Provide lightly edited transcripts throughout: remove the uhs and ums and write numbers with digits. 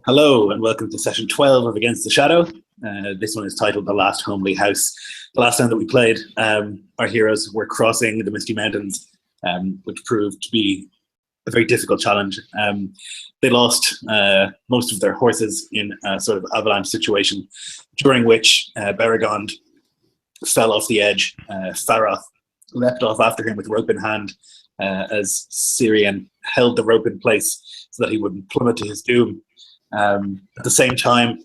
Hello and welcome to session 12 of Against the Shadow. This one is titled The Last Homely House. The last time that we played, our heroes were crossing the Misty Mountains, which proved to be a very difficult challenge. They lost most of their horses in a sort of avalanche situation, during which Beregond fell off the edge. Faroth leapt off after him with rope in hand as Syrian held the rope in place so that he wouldn't plummet to his doom. At the same time,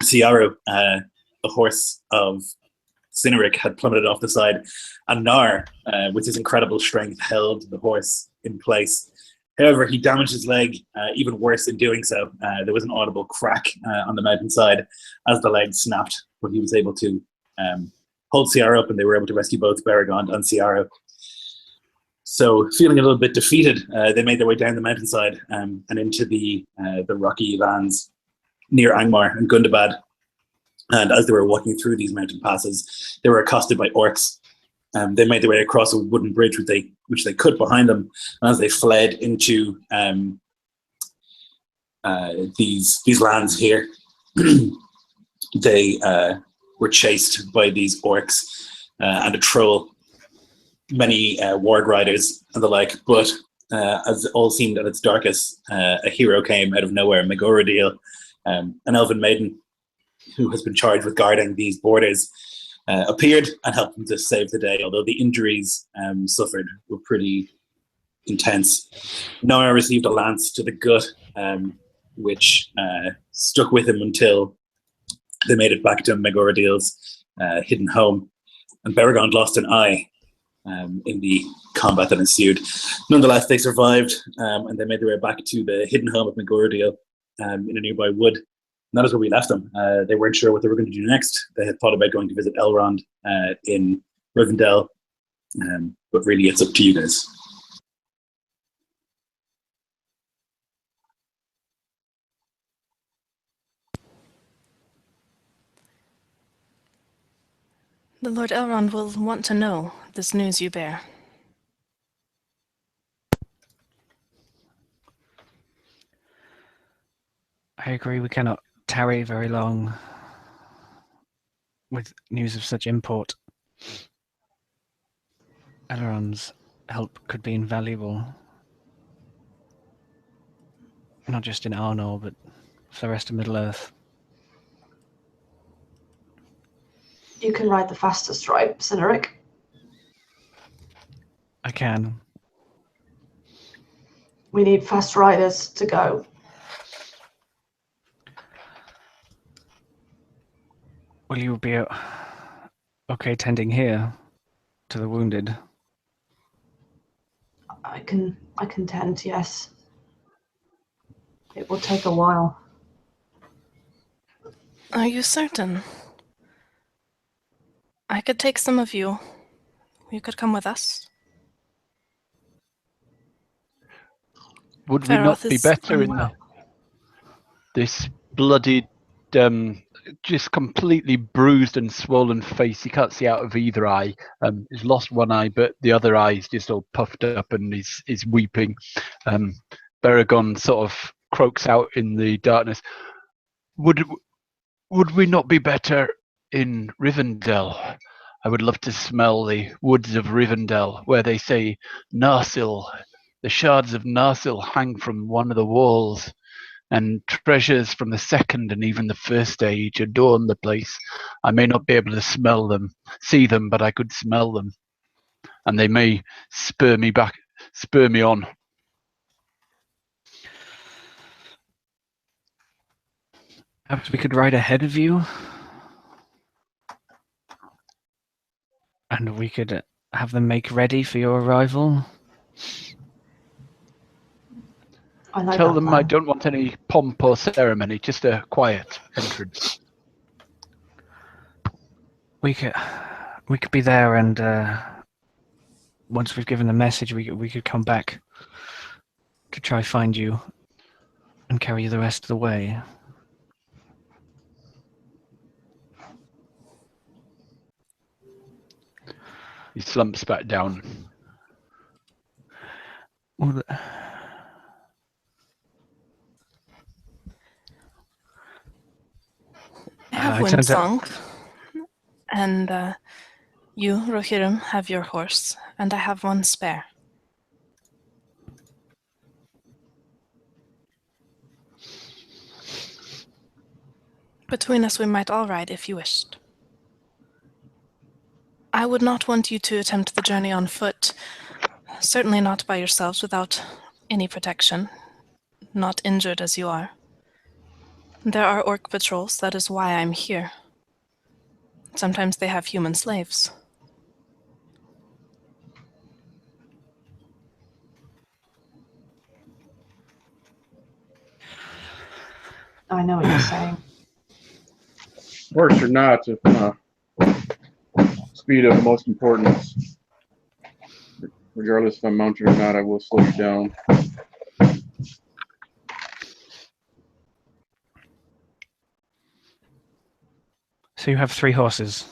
Ciaru, a horse of Cynric, had plummeted off the side, and Nar, with his incredible strength, held the horse in place. However, he damaged his leg, even worse in doing so. There was an audible crack on the mountainside as the leg snapped, but he was able to hold Ciaru up, and they were able to rescue both Beregond and Ciaru. So, feeling a little bit defeated, they made their way down the mountainside and into the rocky lands near Angmar and Gundabad. And as they were walking through these mountain passes, they were accosted by orcs. They made their way across a wooden bridge which they cut behind them. And as they fled into these lands here, they were chased by these orcs and a troll, many warg riders and the like. But as it all seemed at its darkest, a hero came out of nowhere, Megoradil, an elven maiden who has been charged with guarding these borders, appeared and helped them to save the day, although the injuries suffered were pretty intense. Nora received a lance to the gut, which stuck with him until they made it back to Megoradil's hidden home. And Beregond lost an eye in the combat that ensued. Nonetheless, they survived, and they made their way back to the hidden home of Megoradil in a nearby wood. And that is where we left them. They weren't sure what they were going to do next. They had thought about going to visit Elrond in Rivendell, but really it's up to you guys. The Lord Elrond will want to know this news you bear. I agree, we cannot tarry very long with news of such import. Elrond's help could be invaluable, not just in Arnor, but for the rest of Middle-earth. You can ride the fastest, right, Cynric? I can. We need fast riders to go. Will you be okay tending here to the wounded? I can tend, yes. It will take a while. Are you certain? I could take some of you. You could come with us. Would we not be better in this bloodied, just completely bruised and swollen face? He can't see out of either eye. He's lost one eye, but the other eye is just all puffed up and is weeping. Beregond sort of croaks out in the darkness. Would we not be better in Rivendell? I would love to smell the woods of Rivendell, where they say Narsil, the shards of Narsil hang from one of the walls, and treasures from the second and even the first age adorn the place. I may not be able to smell them, see them, but I could smell them, and they may spur me on. Perhaps we could ride ahead of you, and we could have them make ready for your arrival. Tell them I don't want any pomp or ceremony, just a quiet entrance. We could be there, and once we've given the message, we could come back to try find you and carry you the rest of the way. He slumps back down. Well, turn to- Windsong. And you, Rohirrim, have your horse, and I have one spare. Between us we might all ride if you wished. I would not want you to attempt the journey on foot, certainly not by yourselves without any protection, not injured as you are. There are orc patrols, that is why I'm here. Sometimes they have human slaves. I know what you're saying. Horse or not, if speed of most importance. Regardless if I'm mounted or not, I will slow you down. So you have 3 horses.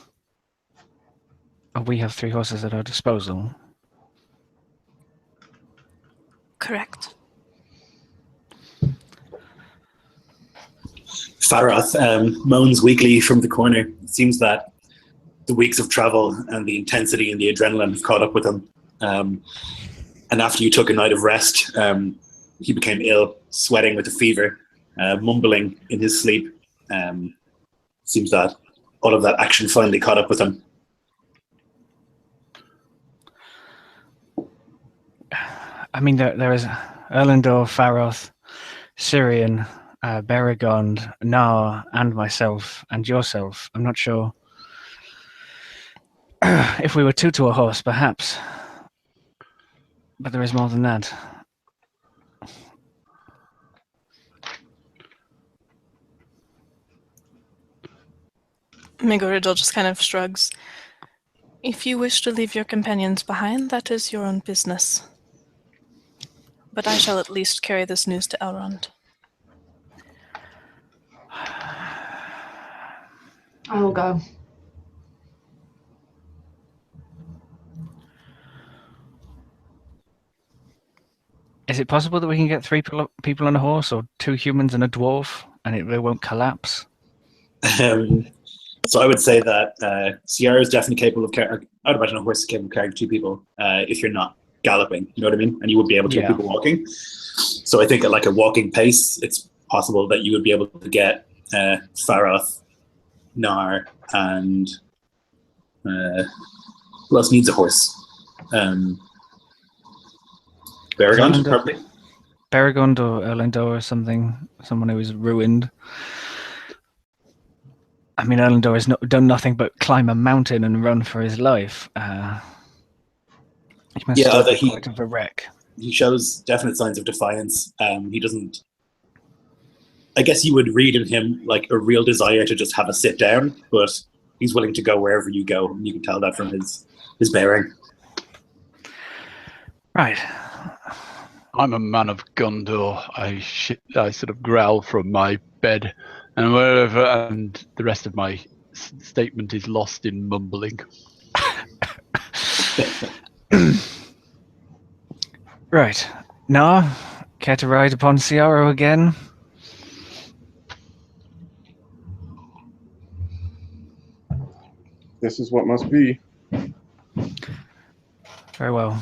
Or we have 3 horses at our disposal. Correct. Farath moans weakly from the corner. It seems that the weeks of travel and the intensity and the adrenaline have caught up with him. And after you took a night of rest, he became ill, sweating with a fever, mumbling in his sleep. Seems that all of that action finally caught up with him. I mean, there is Erlendor, Faroth, Syrian, Beragond, Nar, and myself, and yourself. I'm not sure. If we were 2 to a horse, perhaps. But there is more than that. Migoridol just kind of shrugs. If you wish to leave your companions behind, that is your own business. But I shall at least carry this news to Elrond. I will go. Is it possible that we can get 3 people on a horse, or 2 humans and a dwarf, and it won't collapse? So I would say that Sierra is definitely capable of carrying. I'd imagine a horse is capable of carrying 2 people if you're not galloping. You know what I mean? And you would be able to Yeah. people walking. So I think at like a walking pace, it's possible that you would be able to get Farath, Nar, and who else needs a horse? Beragond, probably. Beragond or Erlendor or something. Someone who is ruined. I mean, Erlendor has done nothing but climb a mountain and run for his life. He must still be quite of a wreck. He shows definite signs of defiance. He doesn't. I guess you would read in him like a real desire to just have a sit down, but he's willing to go wherever you go, and you can tell that from his bearing. Right. I'm a man of Gondor. I sort of growl from my bed, and wherever, and the rest of my statement is lost in mumbling. Right. Nar, care to ride upon Ciaro again? This is what must be. Very well.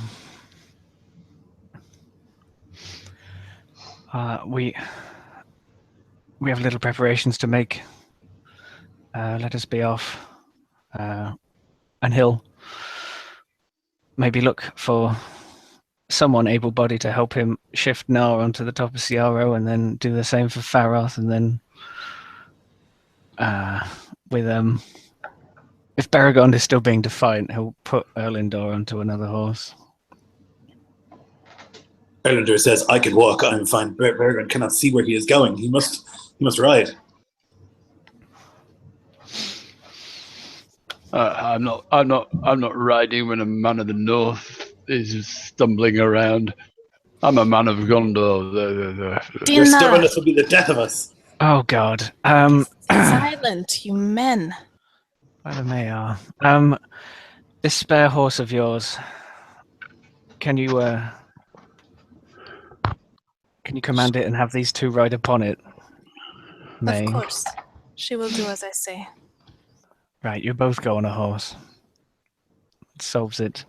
We have little preparations to make. Let us be off. And he'll maybe look for someone able-bodied to help him shift Nar onto the top of Ciaro, and then do the same for Farath, and then if Beragond is still being defiant, he'll put Erlendor onto another horse. Erlendor says, "I can walk. I'm fine." Beragond cannot see where he is going. He must ride. I'm not riding when a man of the north is stumbling around. I'm a man of Gondor. Your Dinah, stubbornness will be the death of us. Oh God. silent, you men. By the mayor. This spare horse of yours, can you command it and have these 2 ride upon it? May. Of course. She will do as I say. Right, you both go on a horse. It solves it.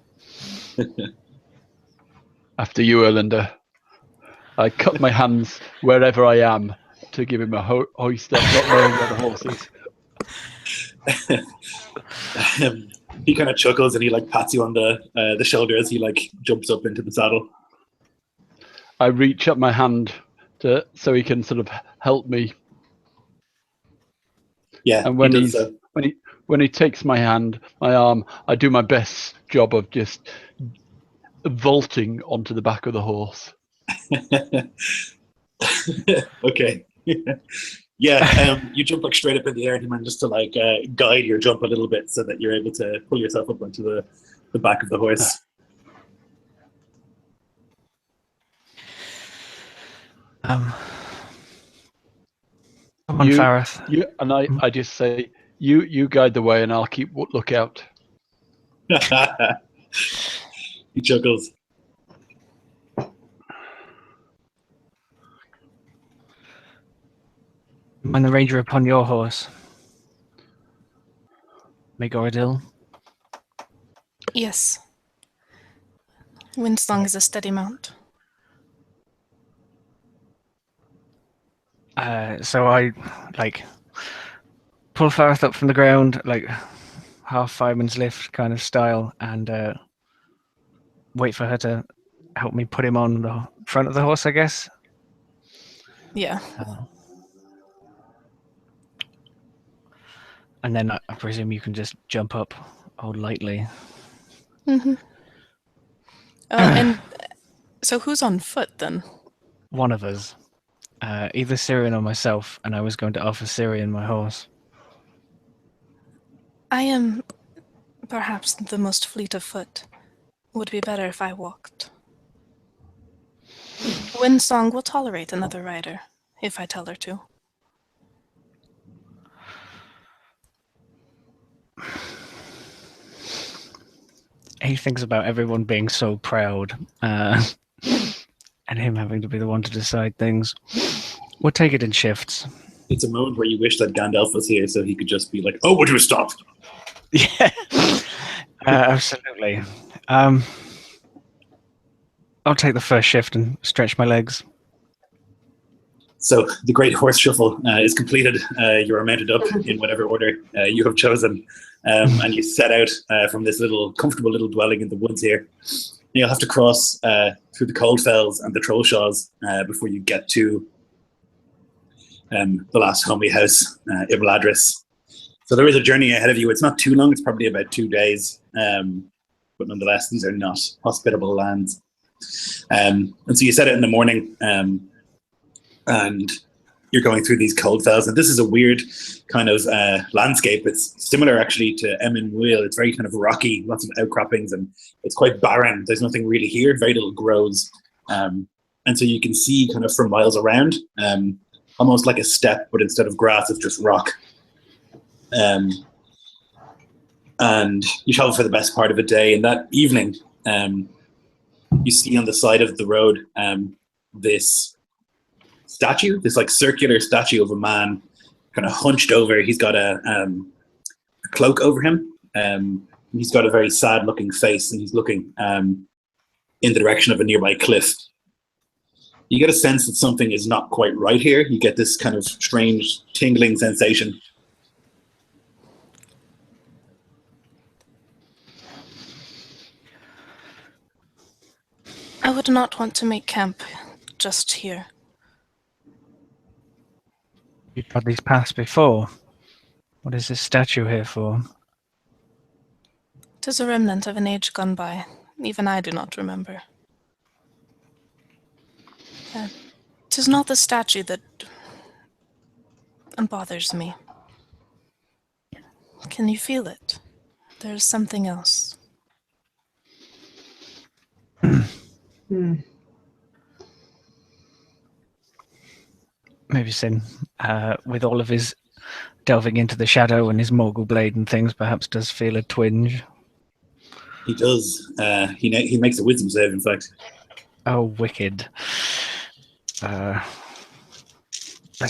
After you, Erlander. I cut my hands wherever I am to give him a hoist up, not knowing where the horse is. He kind of chuckles and he like pats you on the shoulder as he like jumps up into the saddle. I reach up my hand so he can sort of help me. Yeah, And when he does so. when he takes my hand, my arm, I do my best job of just vaulting onto the back of the horse. Okay. Yeah, you jump like straight up in the air, and you manage to like guide your jump a little bit so that you're able to pull yourself up onto the back of the horse. Come on, Fareth. I just say, you guide the way and I'll keep lookout. He chuckles. Mind the ranger upon your horse. Megoradil. Yes. Windsong is a steady mount. So I like pull Fareth up from the ground, like half fireman's lift kind of style, and wait for her to help me put him on the front of the horse, I guess. Yeah. And then I presume you can just jump up all lightly. Mm-hmm. And so who's on foot then? One of us. Either Syrian or myself, and I was going to offer Syrian my horse. I am perhaps the most fleet of foot. Would be better if I walked. Windsong will tolerate another rider, if I tell her to. He thinks about everyone being so proud, and him having to be the one to decide things. We'll take it in shifts. It's a moment where you wish that Gandalf was here so he could just be like, "Oh, would you stop?" Yeah, absolutely. I'll take the first shift and stretch my legs. So the great horse shuffle is completed. You are mounted up in whatever order you have chosen, and you set out from this comfortable little dwelling in the woods here. You'll have to cross through the cold fells and the trollshaws before you get to the last homely house, Ibladris. So there is a journey ahead of you. It's not too long. It's probably about 2 days, but nonetheless, these are not hospitable lands. And so you set out in the morning. And you're going through these cold fells, and this is a weird kind of landscape. It's similar actually to Emin Wheel. It's very kind of rocky, lots of outcroppings, and it's quite barren. There's nothing really here. Very little grows, and so you can see kind of for miles around, almost like a steppe, but instead of grass, it's just rock. And you travel for the best part of a day. And that evening, you see on the side of the road this statue, this like circular statue of a man kind of hunched over. He's got a cloak over him. He's got a very sad looking face, and he's looking in the direction of a nearby cliff. You get a sense that something is not quite right here. You get this kind of strange tingling sensation. I would not want to make camp just here. You've had these paths before. What is this statue here for? 'Tis a remnant of an age gone by. Even I do not remember. 'Tis not the statue that bothers me. Can you feel it? There's something else. Maybe Sin, with all of his delving into the shadow and his Morgul blade and things, perhaps does feel a twinge. He does. He makes a wisdom save, in fact. Oh, wicked. Let's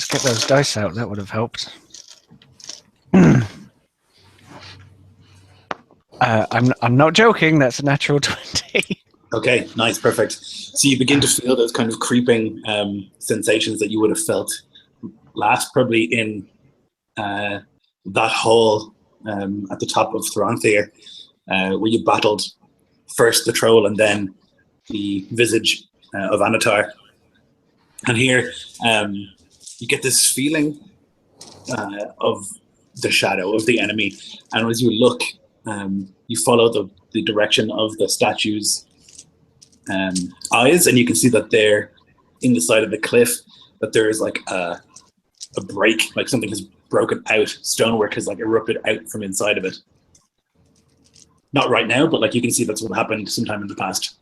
get those dice out. That would have helped. I'm not joking. That's a natural 20. Okay, nice, perfect. So you begin to feel those kind of creeping sensations that you would have felt last, probably in that hole at the top of Thronthier, where you battled first the troll and then the visage of Anatar. And here you get this feeling of the shadow of the enemy, and as you look, you follow the direction of the statue's eyes, and you can see that they're in the side of the cliff, that there is like a break, like something has broken out, stonework has like erupted out from inside of it. Not right now, but like you can see that's what happened sometime in the past.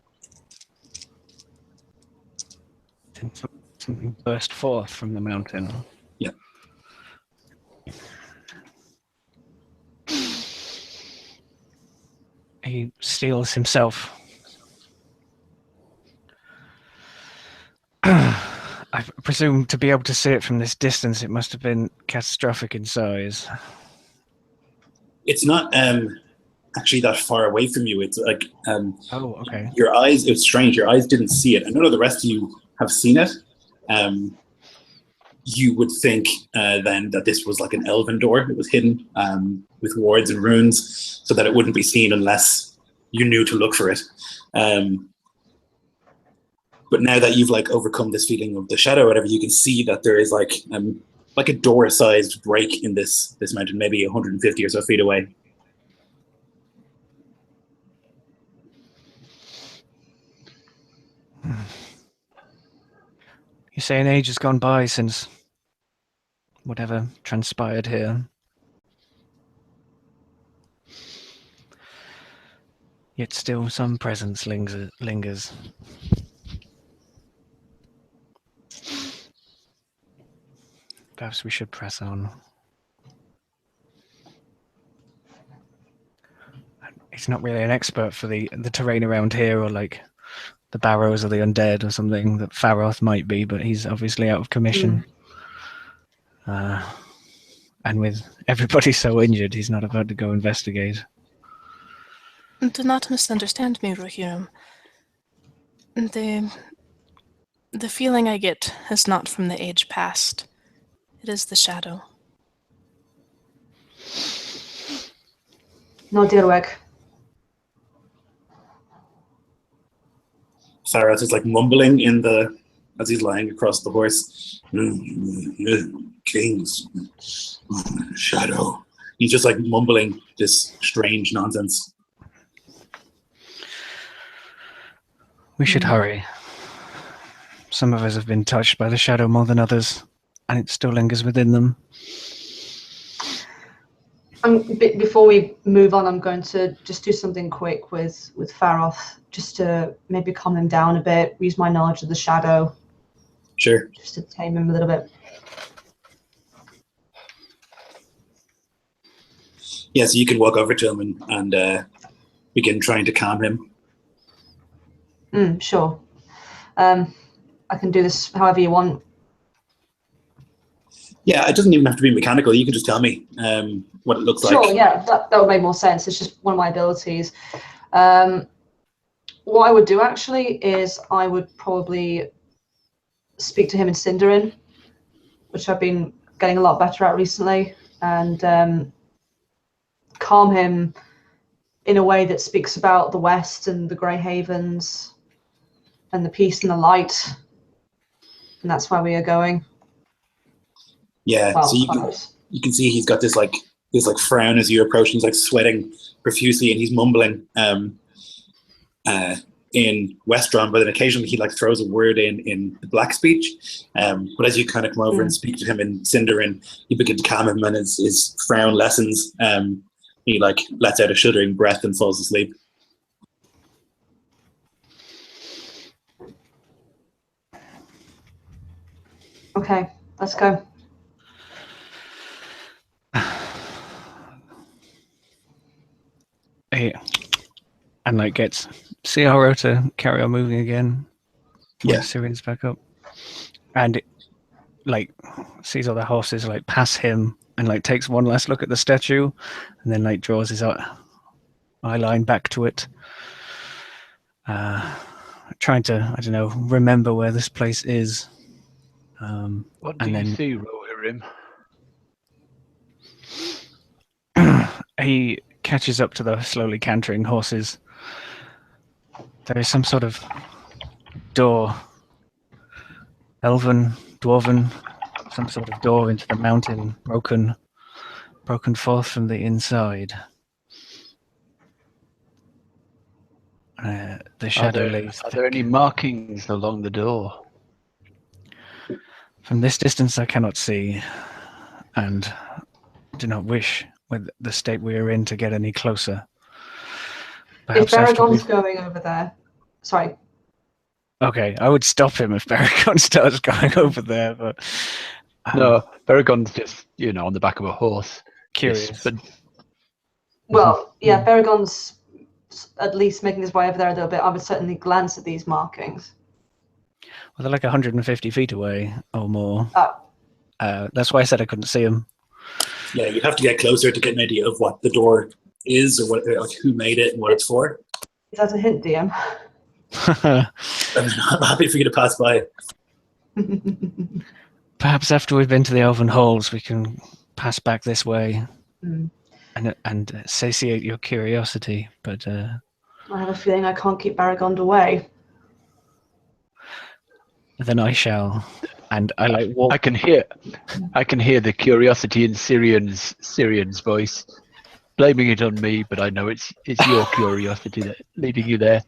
Something burst forth from the mountain. Yeah. He steels himself. I presume to be able to see it from this distance, it must have been catastrophic in size. It's not actually that far away from you. It's like oh, okay. Your eyes. It's strange. Your eyes didn't see it. I know the rest of you have seen it. You would think then that this was like an elven door. It was hidden with wards and runes, so that it wouldn't be seen unless you knew to look for it. But now that you've like overcome this feeling of the shadow or whatever, you can see that there is like a door-sized break in this mountain, maybe 150 or so feet away. You say an age has gone by since whatever transpired here. Yet still some presence lingers. Perhaps we should press on. He's not really an expert for the terrain around here, or like the barrows of the undead or something that Faroth might be, but he's obviously out of commission. And with everybody so injured, he's not about to go investigate. Do not misunderstand me, Rohirrim. The feeling I get is not from the age past. It is the shadow. No, Dirweg. Faroth is like mumbling as he's lying across the horse. Kings, shadow. He's just like mumbling this strange nonsense. We should hurry. Some of us have been touched by the shadow more than others, and it still lingers within them. Before we move on, I'm going to just do something quick with Faroth, just to maybe calm him down a bit, use my knowledge of the shadow. Sure. Just to tame him a little bit. Yeah, so you can walk over to him and begin trying to calm him. Sure. I can do this however you want. Yeah, it doesn't even have to be mechanical. You can just tell me what it looks like. Sure, yeah, that would make more sense. It's just one of my abilities. What I would do actually is I would probably speak to him in Sindarin, which I've been getting a lot better at recently, and calm him in a way that speaks about the West and the Grey Havens and the peace and the light. And that's where we are going. Yeah, well, so you can see he's got this frown as you approach, and he's like sweating profusely, and he's mumbling in Westron, but then occasionally he like throws a word in the Black speech. But as you kind of come over and speak to him in Sindarin, you begin to calm him, and his frown lessens. He like lets out a shuddering breath and falls asleep. Okay, let's go. And like gets CRO to carry on moving again. Yeah. Syrian's back up. And it, like sees all the horses like pass him and like takes one last look at the statue and then like draws his eye line back to it. Trying to, I don't know, remember where this place is. What do you see, Rohirrim? He catches up to the slowly cantering horses. There is some sort of door. Elven, dwarven, some sort of door into the mountain, broken forth from the inside. The shadow lays Are there any markings along the door? From this distance I cannot see, and do not wish, with the state we are in, to get any closer. If Baragon's going over there, sorry. Okay, I would stop him if Baragon starts going over there, but No, Baragon's just, on the back of a horse. curious. But Well, yeah, Baragon's at least making his way over there a little bit. I would certainly glance at these markings. Well, they're like 150 feet away or more. Oh. That's why I said I couldn't see him. Yeah, you'd have to get closer to get an idea of what the door is, or what, like, who made it and what it's for. Is that a hint, DM? I'm happy for you to pass by. Perhaps after we've been to the Elven Halls, we can pass back this way and satiate your curiosity. But I have a feeling I can't keep Baragon away. then I shall. And I walk. I can hear the curiosity in Syrian's voice, blaming it on me, but I know it's your curiosity that leading you there.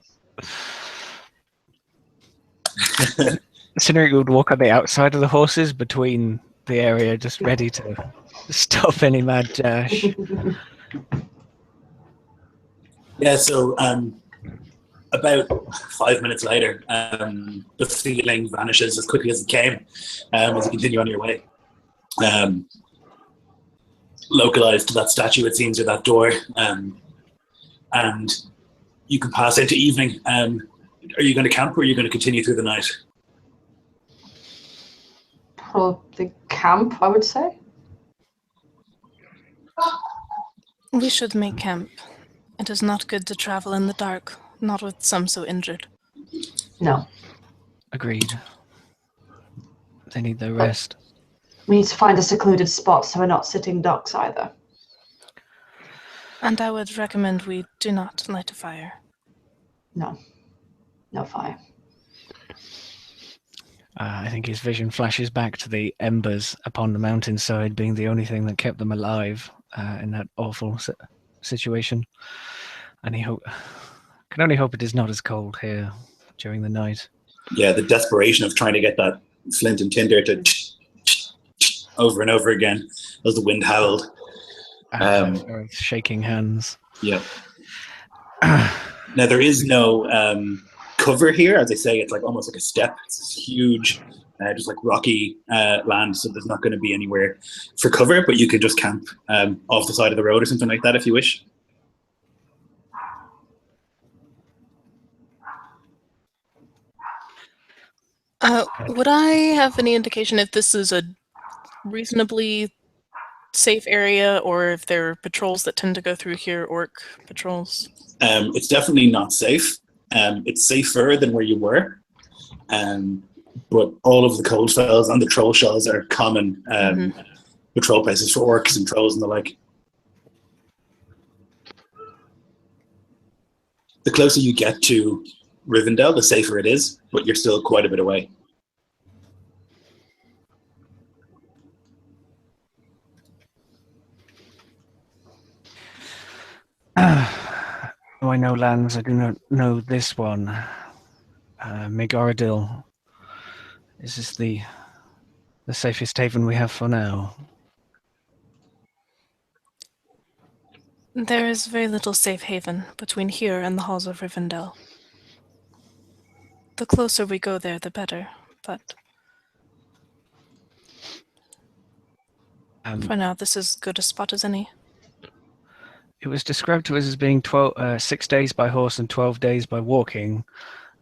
Considering you would walk on the outside of the horses between the area, just ready to stop any mad dash. Yeah, so about 5 minutes later, the feeling vanishes as quickly as it came as you continue on your way. Localized to that statue, it seems, or that door, and you can pass into evening. Are you going to camp, or are you going to continue through the night? Probably camp, I would say. We should make camp. It is not good to travel in the dark, not with some so injured. No. Agreed. They need their rest. We need to find a secluded spot so we're not sitting ducks either. And I would recommend we do not light a fire. No. No fire. I think his vision flashes back to the embers upon the mountainside being the only thing that kept them alive in that awful situation. And he can only hope it is not as cold here during the night. Yeah, the desperation of trying to get that flint and tinder to over and over again as the wind howled. Shaking hands. Yeah. Now, there is no cover here. As I say, it's like almost like a step. It's this huge, just like rocky land, so there's not going to be anywhere for cover, but you can just camp off the side of the road or something like that if you wish. Would I have any indication if this is a reasonably safe area, or if there are patrols that tend to go through here, orc patrols? It's definitely not safe. It's safer than where you were, but all of the cold fells and the troll shells are common patrol places for orcs and trolls and the like. The closer you get to Rivendell, the safer it is, but you're still quite a bit away. Oh, I know lands. I do not know this one. Megaradil. Is this the safest haven we have for now? There is very little safe haven between here and the halls of Rivendell. The closer we go there, the better, but for now, this is as good a spot as any. It was described to us as being 6 days by horse and 12 days by walking.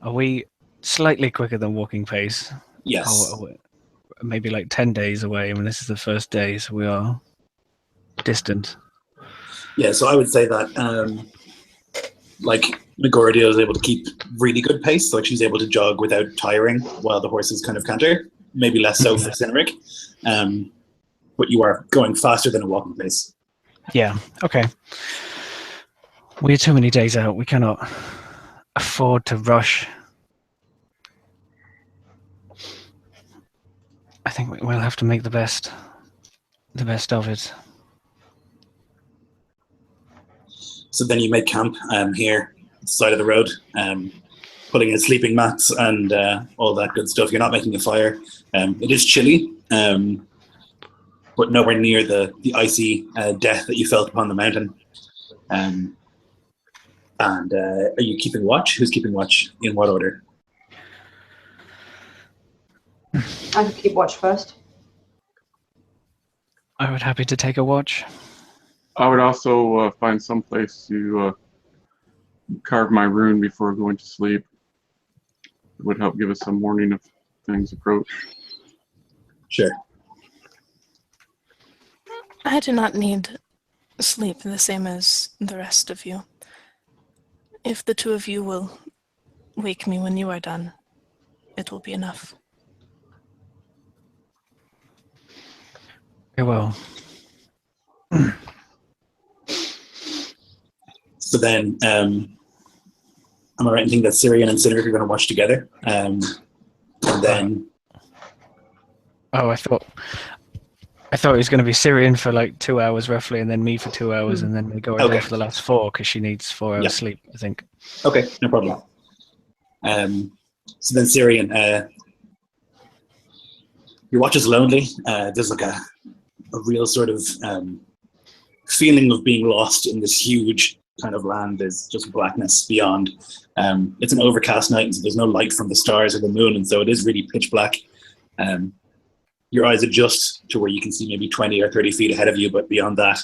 Are we slightly quicker than walking pace? Yes. Or maybe like 10 days away. I mean, this is the first day, so we are distant. Yeah, so I would say that like Megoradil is able to keep really good pace, like she's able to jog without tiring while the horses kind of canter. Maybe less so for Cynric, but you are going faster than a walking pace. Yeah. Okay. We're too many days out. We cannot afford to rush. I think we'll have to make the best of it. So then you make camp here, side of the road, putting in sleeping mats and all that good stuff. You're not making a fire. It is chilly, but nowhere near the icy death that you felt upon the mountain. And are you keeping watch? Who's keeping watch? In what order? I can keep watch first. I would happy to take a watch. I would also find some place to carve my rune before going to sleep. It would help give us some warning if things approach. Sure. I do not need sleep the same as the rest of you. If the two of you will wake me when you are done, it will be enough. Very well. So then, am I right in thinking that Syrian and Cynric are going to watch together? And then... Oh, I thought it was going to be Syrian for like 2 hours roughly, and then me for 2 hours, and then we go Okay. for the last 4 because she needs 4 hours sleep, I think. Okay, no problem. So then Syrian, your watch is lonely. There's like a real sort of feeling of being lost in this huge kind of land. There's just blackness beyond. It's an overcast night, and so there's no light from the stars or the moon, and so it is really pitch black. Your eyes adjust to where you can see maybe 20 or 30 feet ahead of you, but beyond that,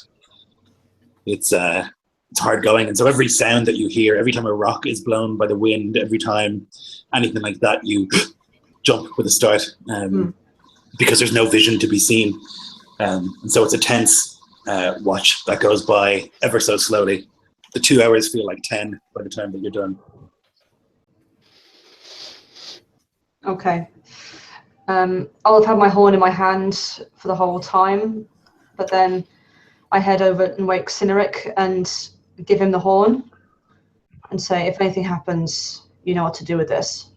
it's hard going. And so every sound that you hear, every time a rock is blown by the wind, every time anything like that, you jump with a start because there's no vision to be seen. And so it's a tense watch that goes by ever so slowly. The 2 hours feel like 10 by the time that you're done. Okay. I'll have had my horn in my hand for the whole time, but then I head over and wake Cynric and give him the horn and say, if anything happens, you know what to do with this.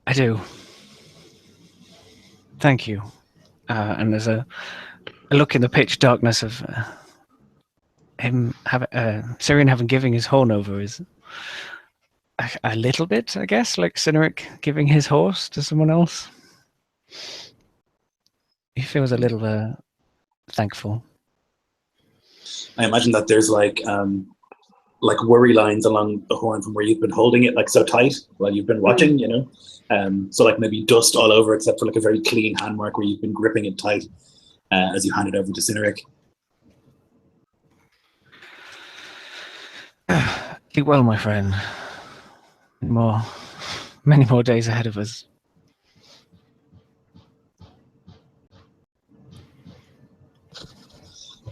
I do. Thank you. And there's a look in the pitch darkness of Syrian having giving his horn over is a little bit, I guess, like Cynric giving his horse to someone else. He feels a little thankful. I imagine that there's like worry lines along the horn from where you've been holding it like so tight while you've been watching, you know. So like maybe dust all over except for like a very clean hand mark where you've been gripping it tight as you hand it over to Cynric. Keep well, my friend. Many more days ahead of us.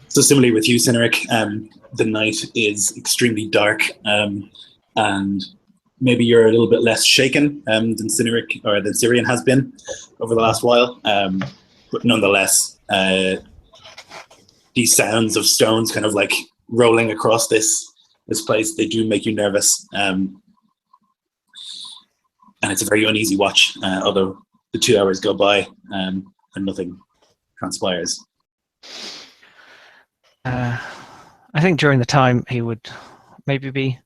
So similarly with you, Cynric, the night is extremely dark, and maybe you're a little bit less shaken than Cynric or than Syrian has been over the last while, but nonetheless, these sounds of stones kind of like rolling across this place, they do make you nervous, and it's a very uneasy watch, although the 2 hours go by and nothing transpires. I think during the time he would maybe be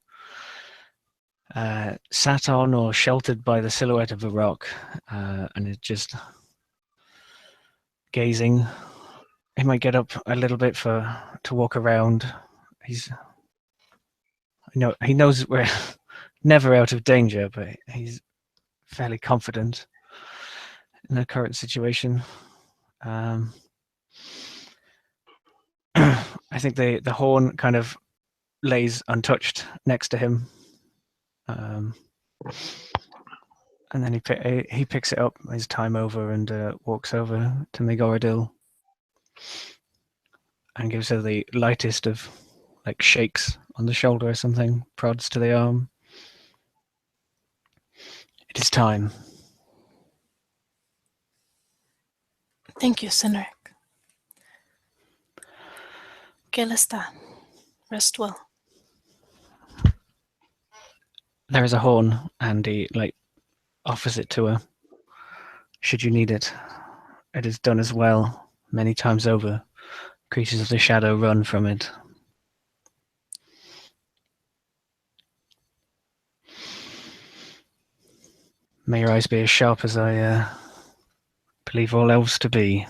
sat on or sheltered by the silhouette of a rock, and it's just gazing. He might get up a little bit to walk around. He knows we're never out of danger, but he's fairly confident in the current situation. I think the horn kind of lays untouched next to him, and then he picks it up his time over and walks over to Megoradil and gives her the lightest of like shakes on the shoulder or something, prods to the arm. It is time. Thank you, Cynric. ¿Qué le está? Rest well. There is a horn, and he offers it to her. Should you need it. It is done as well, many times over. Creatures of the shadow run from it. May your eyes be as sharp as I believe all elves to be.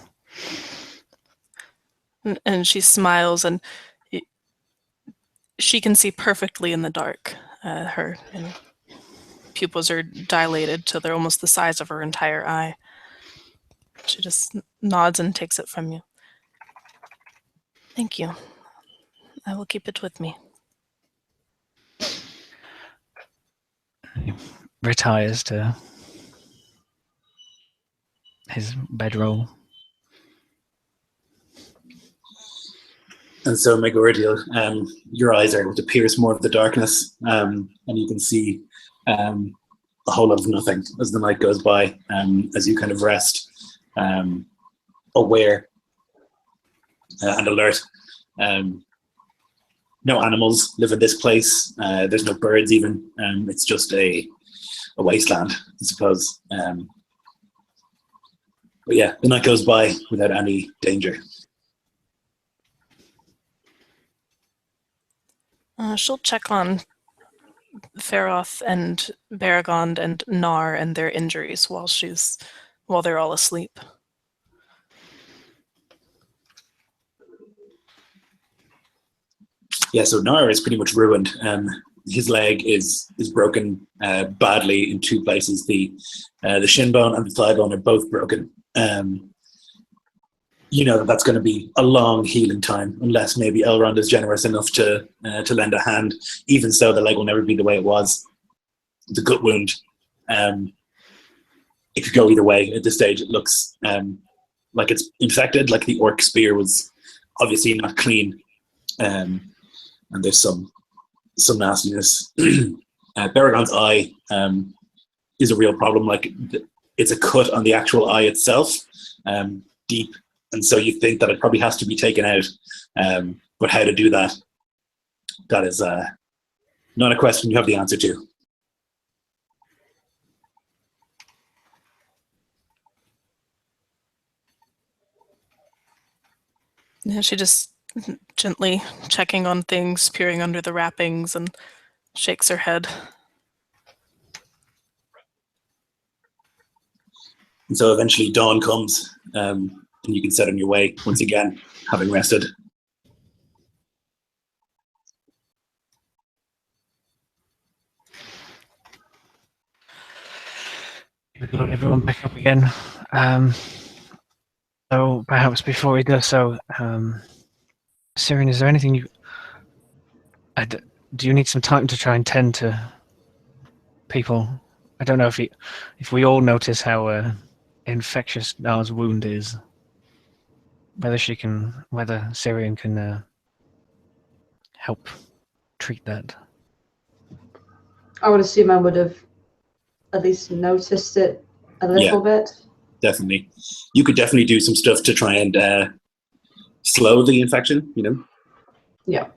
And she smiles, and she can see perfectly in the dark. Her pupils are dilated till they're almost the size of her entire eye. She just nods and takes it from you. Thank you. I will keep it with me. He retires to his bedroll. And so, Megoridiel, your eyes are able to pierce more of the darkness, and you can see a whole lot of nothing as the night goes by, as you kind of rest, aware and alert. No animals live in this place. There's no birds even. It's just a wasteland, I suppose. But yeah, the night goes by without any danger. She'll check on Feroth and Baragond and Nar and their injuries while they're all asleep. Yeah, so Nar is pretty much ruined. His leg is broken badly in two places. The shin bone and the thigh bone are both broken. You know that's going to be a long healing time, unless maybe Elrond is generous enough to lend a hand. Even so, the leg will never be the way it was. It's a gut wound. It could go either way at this stage. It looks like it's infected, like the orc spear was obviously not clean, and there's some nastiness. Baragond's eye is a real problem. Like it's a cut on the actual eye itself, deep. And so you think that it probably has to be taken out. But how to do that, that is not a question you have the answer to. Yeah, she just gently checking on things, peering under the wrappings, and shakes her head. And so eventually dawn comes, and you can set on your way once again, having rested. Load everyone back up again. So perhaps before we do so, Syrian, is there anything you... do you need some time to try and tend to people? I don't know if we all notice how infectious Nar's wound is. Whether Syrian can help treat that. I would assume I would have at least noticed it a little bit. Definitely. You could definitely do some stuff to try and slow the infection, you know? Yeah.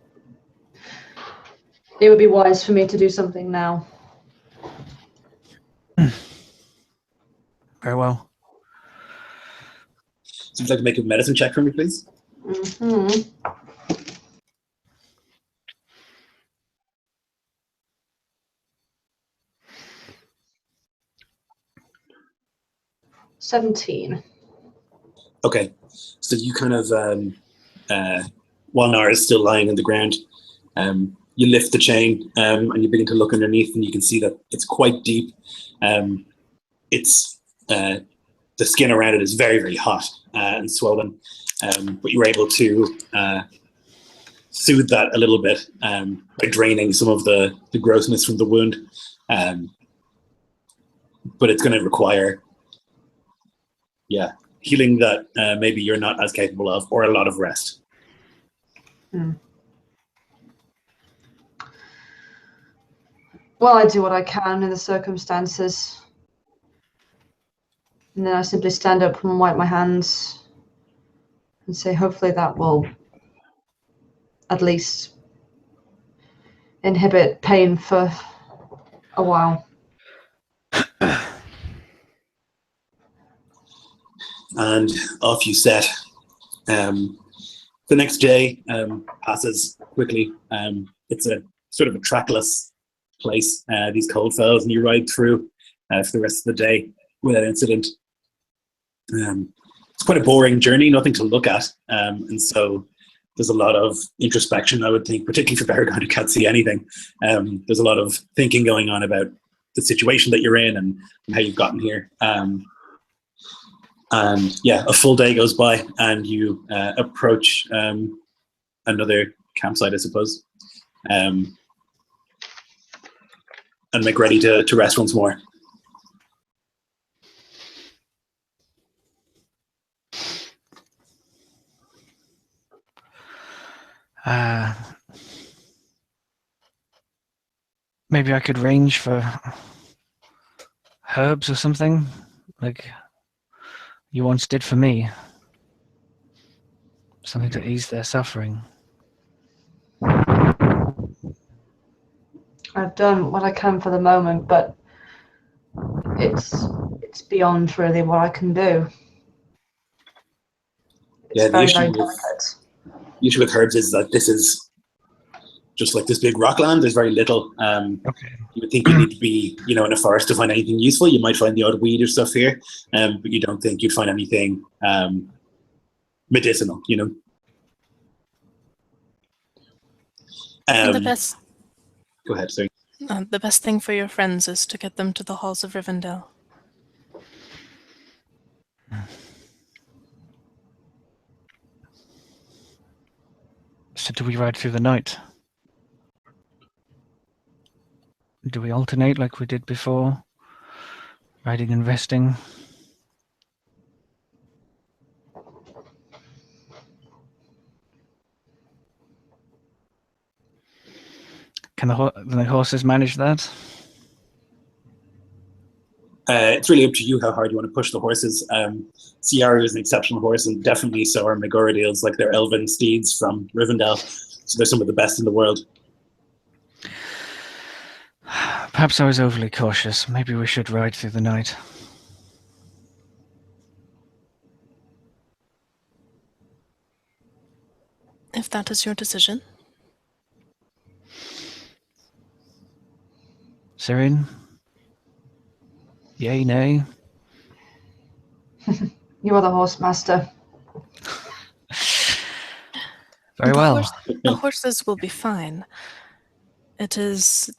It would be wise for me to do something now. Very well. So would you like to make a medicine check for me, please? Mm-hmm. 17. Okay. So you kind of, while Nara is still lying on the ground, you lift the chain and you begin to look underneath, and you can see that it's quite deep. It's the skin around it is very, very hot and swollen, but you were able to soothe that a little bit by draining some of the grossness from the wound. But it's going to require, healing that maybe you're not as capable of, or a lot of rest. Well, I do what I can in the circumstances. And then I simply stand up and wipe my hands and say, hopefully that will at least inhibit pain for a while. And off you set. The next day passes quickly. It's a sort of a trackless place, these cold fells, and you ride through for the rest of the day without incident. It's quite a boring journey, nothing to look at, and so there's a lot of introspection, I would think, particularly for Baragon who can't see anything. There's a lot of thinking going on about the situation that you're in and how you've gotten here. And yeah, a full day goes by and you approach another campsite, I suppose, and make ready to rest once more. Maybe I could range for herbs or something, like you once did for me. Something to ease their suffering. I've done what I can for the moment, but it's beyond really what I can do. It's Yeah, very delicate. The issue with herbs is that this is just like this big rockland. There's very little. Okay. You would think you need to be, in a forest to find anything useful. You might find the odd weed or stuff here, but you don't think you'd find anything medicinal. The best. Go ahead, sorry. The best thing for your friends is to get them to the halls of Rivendell. So do we ride through the night? Do we alternate like we did before? Riding and resting? Can the horses manage that? It's really up to you how hard you want to push the horses. Ciara is an exceptional horse, and definitely so are Megoridales, like they're elven steeds from Rivendell. So they're some of the best in the world. Perhaps I was overly cautious. Maybe we should ride through the night. If that is your decision. Sirin? Yay, nay? You are the horse master. Very well. The horses will be fine. It is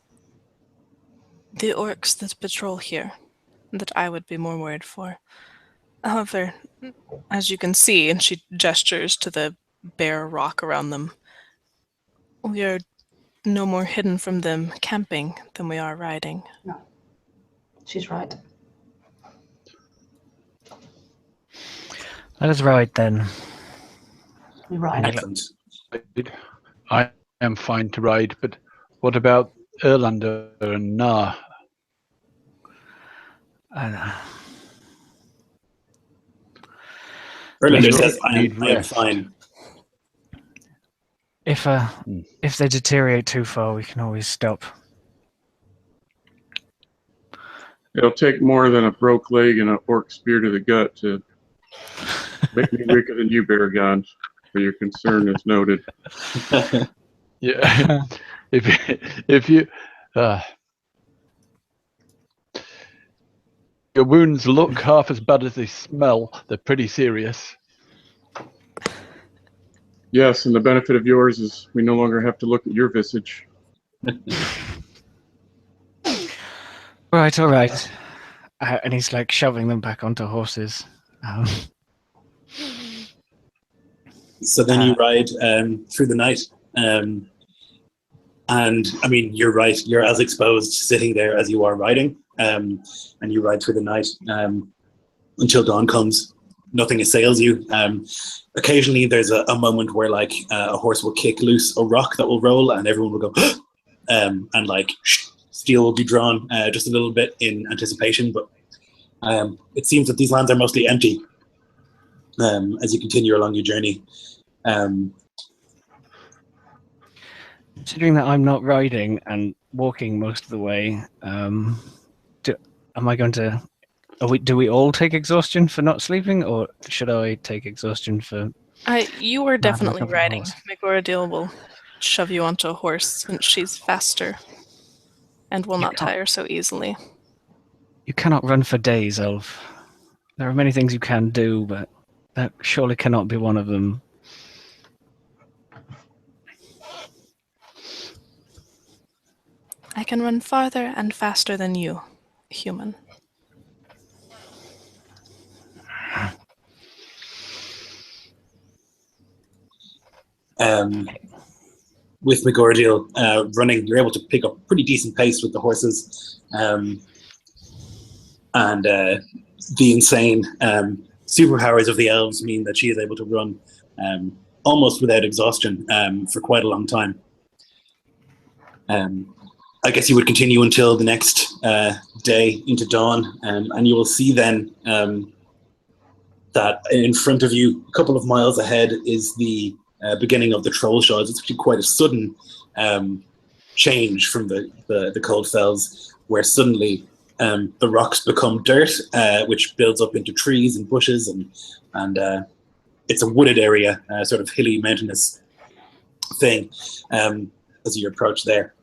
the orcs that patrol here that I would be more worried for. However, as you can see, and she gestures to the bare rock around them, we are no more hidden from them camping than we are riding. No, she's right. Let us ride then. You're right. Excellent. I am fine to ride, but what about Erlander and Nah? Erlander says, I am fine. If they deteriorate too far, we can always stop. It'll take more than a broke leg and an orc spear to the gut to make me weaker than you, Baragon. For your concern is noted. Yeah, if you your wounds look half as bad as they smell, they're pretty serious. Yes, and the benefit of yours is we no longer have to look at your visage. All right. And he's like shoving them back onto horses. So then you ride through the night. And I mean, you're right. You're as exposed sitting there as you are riding. And you ride through the night until dawn comes. Nothing assails you. Occasionally there's a moment where like a horse will kick loose a rock that will roll and everyone will go and like steel will be drawn just a little bit in anticipation, but it seems that these lands are mostly empty as you continue along your journey. Considering that I'm not riding and walking most of the way, am I going to? Do we all take exhaustion for not sleeping, or should I take exhaustion for? You were definitely up on the riding. horse? Megorodiel will shove you onto a horse since she's faster and will not tire so easily. You cannot run for days, Elf. There are many things you can do, but that surely cannot be one of them. I can run farther and faster than you, human. With Megorodiel running, you're able to pick up pretty decent pace with the horses, and the insane superpowers of the elves mean that she is able to run almost without exhaustion for quite a long time. I guess you would continue until the next day into dawn, and you will see then that in front of you, a couple of miles ahead, is the beginning of the Troll Shaws. It's actually quite a sudden change from the Cold Fells, where suddenly the rocks become dirt, which builds up into trees and bushes, and it's a wooded area, sort of hilly, mountainous thing as you approach there.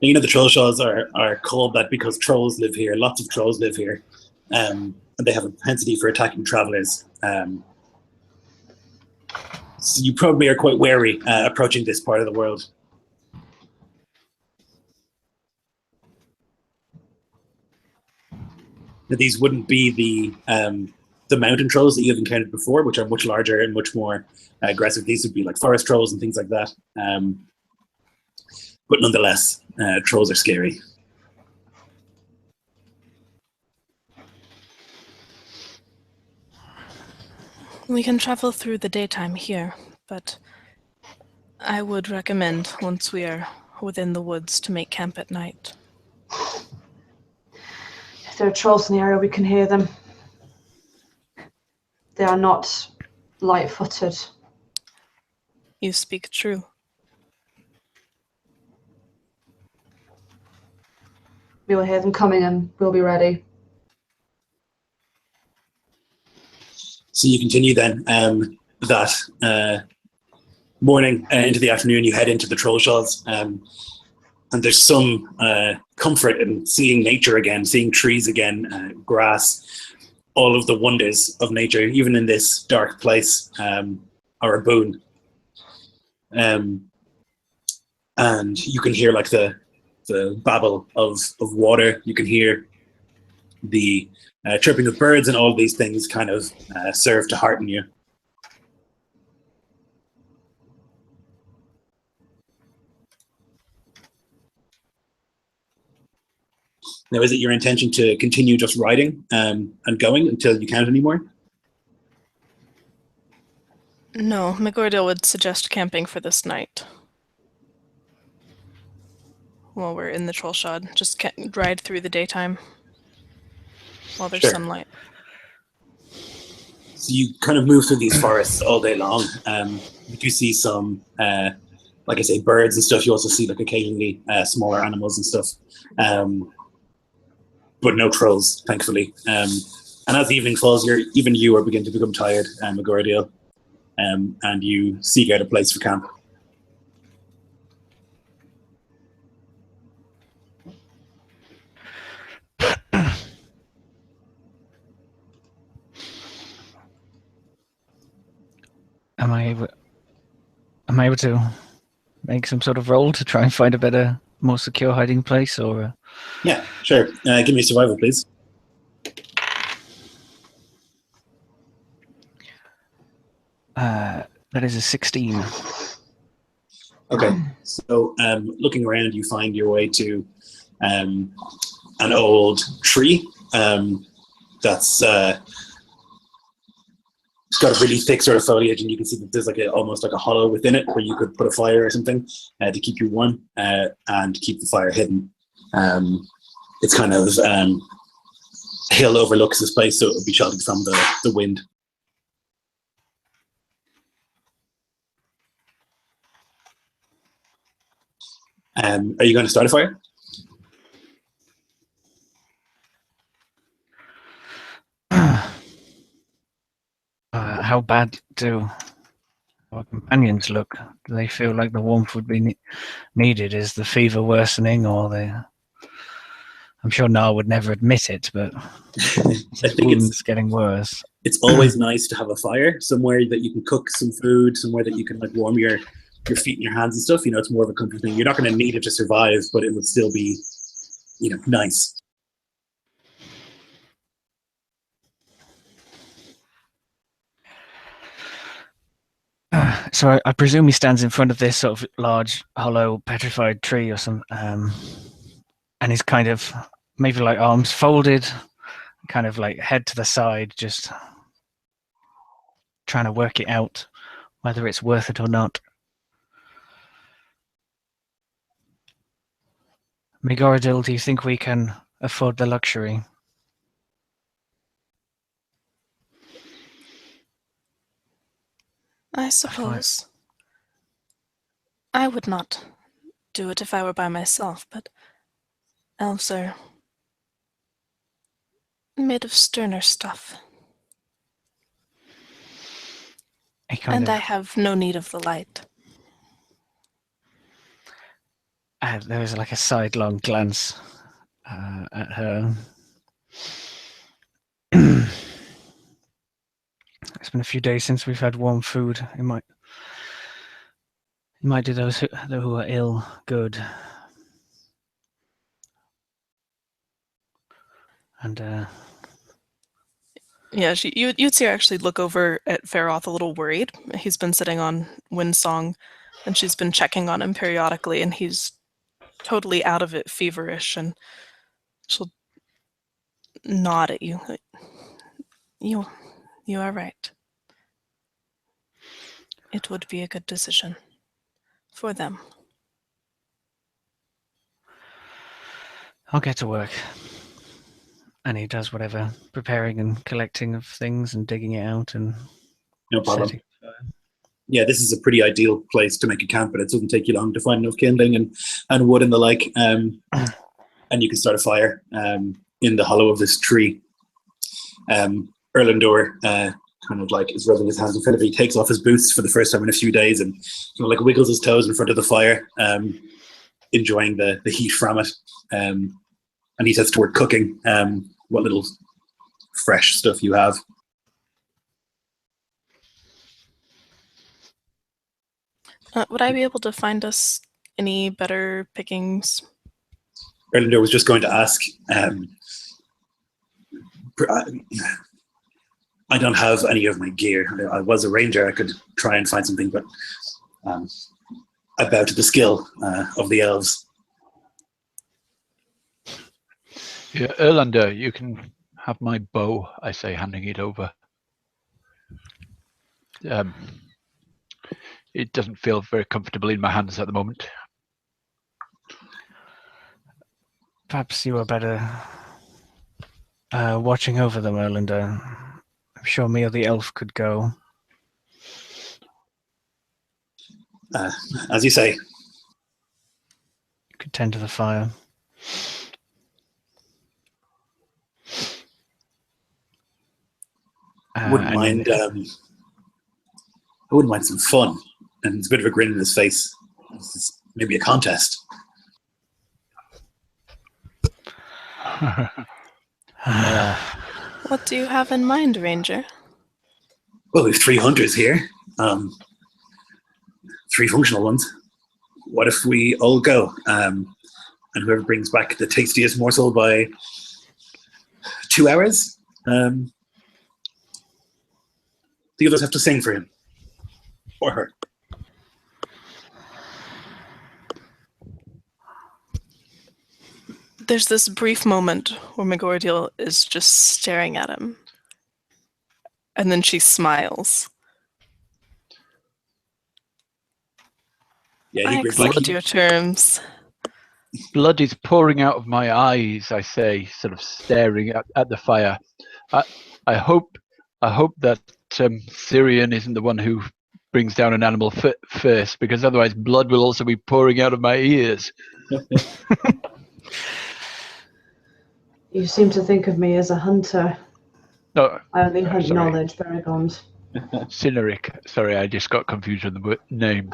Now, you know, the Troll Shaws are called that because trolls live here. Lots of trolls live here, and they have a propensity for attacking travelers. So you probably are quite wary approaching this part of the world. Now, these wouldn't be the mountain trolls that you've encountered before, which are much larger and much more aggressive. These would be like forest trolls and things like that. But nonetheless, trolls are scary. We can travel through the daytime here, but I would recommend, once we are within the woods, to make camp at night. If there are trolls in the area, we can hear them. They are not light-footed. You speak true. We will hear them coming and we'll be ready. So you continue then that morning into the afternoon, you head into the Troll Shaws, and there's some comfort in seeing nature again, seeing trees again, grass, all of the wonders of nature, even in this dark place, are a boon. And you can hear like the babble of water. You can hear the chirping of birds, and all of these things kind of serve to hearten you. Now, is it your intention to continue just riding and going until you can't anymore? No, Megorodiel would suggest camping for this night. While we're in the Troll Shod, just ride through the daytime while there's sunlight. So you kind of move through these forests all day long. You do see some, like I say, birds and stuff. You also see like occasionally smaller animals and stuff, but no trolls, thankfully. And as evening falls, even you are beginning to become tired, Megorodiel, and you seek out a place for camp. Am I able to make some sort of roll to try and find a better, more secure hiding place, or? Yeah, sure. Give me a survival, please. That is a 16. Okay, so looking around, you find your way to an old tree that's it's got a really thick sort of foliage, and you can see that there's like almost like a hollow within it where you could put a fire or something to keep you warm and keep the fire hidden. It's kind of hill overlooks this place, so it would be sheltered from the wind. Are you going to start a fire? How bad do our companions look? Do they feel like the warmth would be needed? Is the fever worsening, or the? I'm sure Nar would never admit it, but I think wounds getting worse. It's always nice to have a fire somewhere that you can cook some food, somewhere that you can like warm your feet and your hands and stuff. You know, it's more of a comfort thing. You're not going to need it to survive, but it would still be, you know, nice. So I presume he stands in front of this sort of large, hollow, petrified tree or something, and he's kind of maybe like arms folded, kind of like head to the side, just trying to work it out, whether it's worth it or not. Megoradil, do you think we can afford the luxury? I suppose. I would not do it if I were by myself, but elves are made of sterner stuff. And I have no need of the light. There was like a sidelong glance at her. It's been a few days since we've had warm food. It might do those who are ill good. And yeah, you'd see her actually look over at Feroth a little worried. He's been sitting on Windsong, and she's been checking on him periodically, and he's totally out of it, feverish, and she'll nod at you. You are right. It would be a good decision for them. I'll get to work. And he does whatever preparing and collecting of things and digging it out and no problem. Yeah, this is a pretty ideal place to make a camp, but it doesn't take you long to find enough kindling and wood and the like. And you can start a fire in the hollow of this tree. Erlandor kind of like is rubbing his hands in front of it. He takes off his boots for the first time in a few days and kind of like wiggles his toes in front of the fire, enjoying the heat from it. And he sets to work cooking what little fresh stuff you have. Would I be able to find us any better pickings? Erlandor was just going to ask. I don't have any of my gear. I was a ranger. I could try and find something, but I bow to the skill of the elves. Yeah, Erlander, you can have my bow, I say, handing it over. It doesn't feel very comfortable in my hands at the moment. Perhaps you are better watching over them, Erlander. I'm sure me or the elf could go. As you say. Could tend to the fire. I wouldn't mind some fun, and it's a bit of a grin in his face. Maybe a contest. What do you have in mind, Ranger? Well, we have 3 hunters here. 3 functional ones. What if we all go? And whoever brings back the tastiest morsel by 2 hours, the others have to sing for him. Or her. There's this brief moment where Megoradil is just staring at him. And then she smiles. Yeah, I accept your terms. blood is pouring out of my eyes, I say, sort of staring at the fire. I hope that Syrian isn't the one who brings down an animal first, because otherwise blood will also be pouring out of my ears. You seem to think of me as a hunter. No, I only hunt sorry. knowledge, Baragons. Cyneric. Sorry, I just got confused with the names.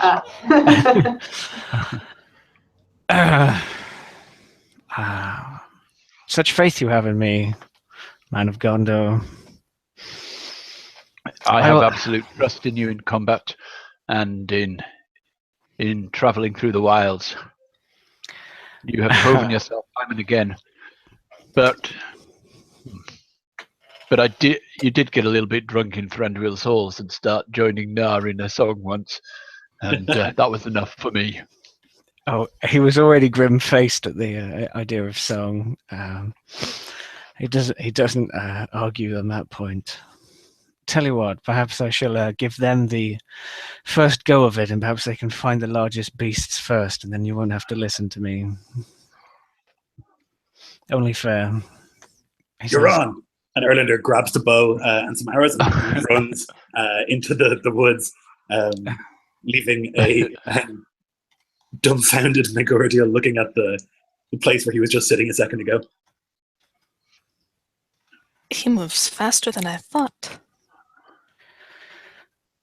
Such faith you have in me, man of Gondor. I have absolute trust in you in combat and in traveling through the wilds. You have proven yourself time and again. But you did get a little bit drunk in Thranduil's halls and start joining Nar in a song once, and that was enough for me. Oh, he was already grim-faced at the idea of song. He doesn't argue on that point. Tell you what, perhaps I shall give them the first go of it, and perhaps they can find the largest beasts first, and then you won't have to listen to me. Only fair. You're on! And Erlander grabs the bow and some arrows and runs into the woods, leaving a dumbfounded Megordiel looking at the place where he was just sitting a second ago. He moves faster than I thought.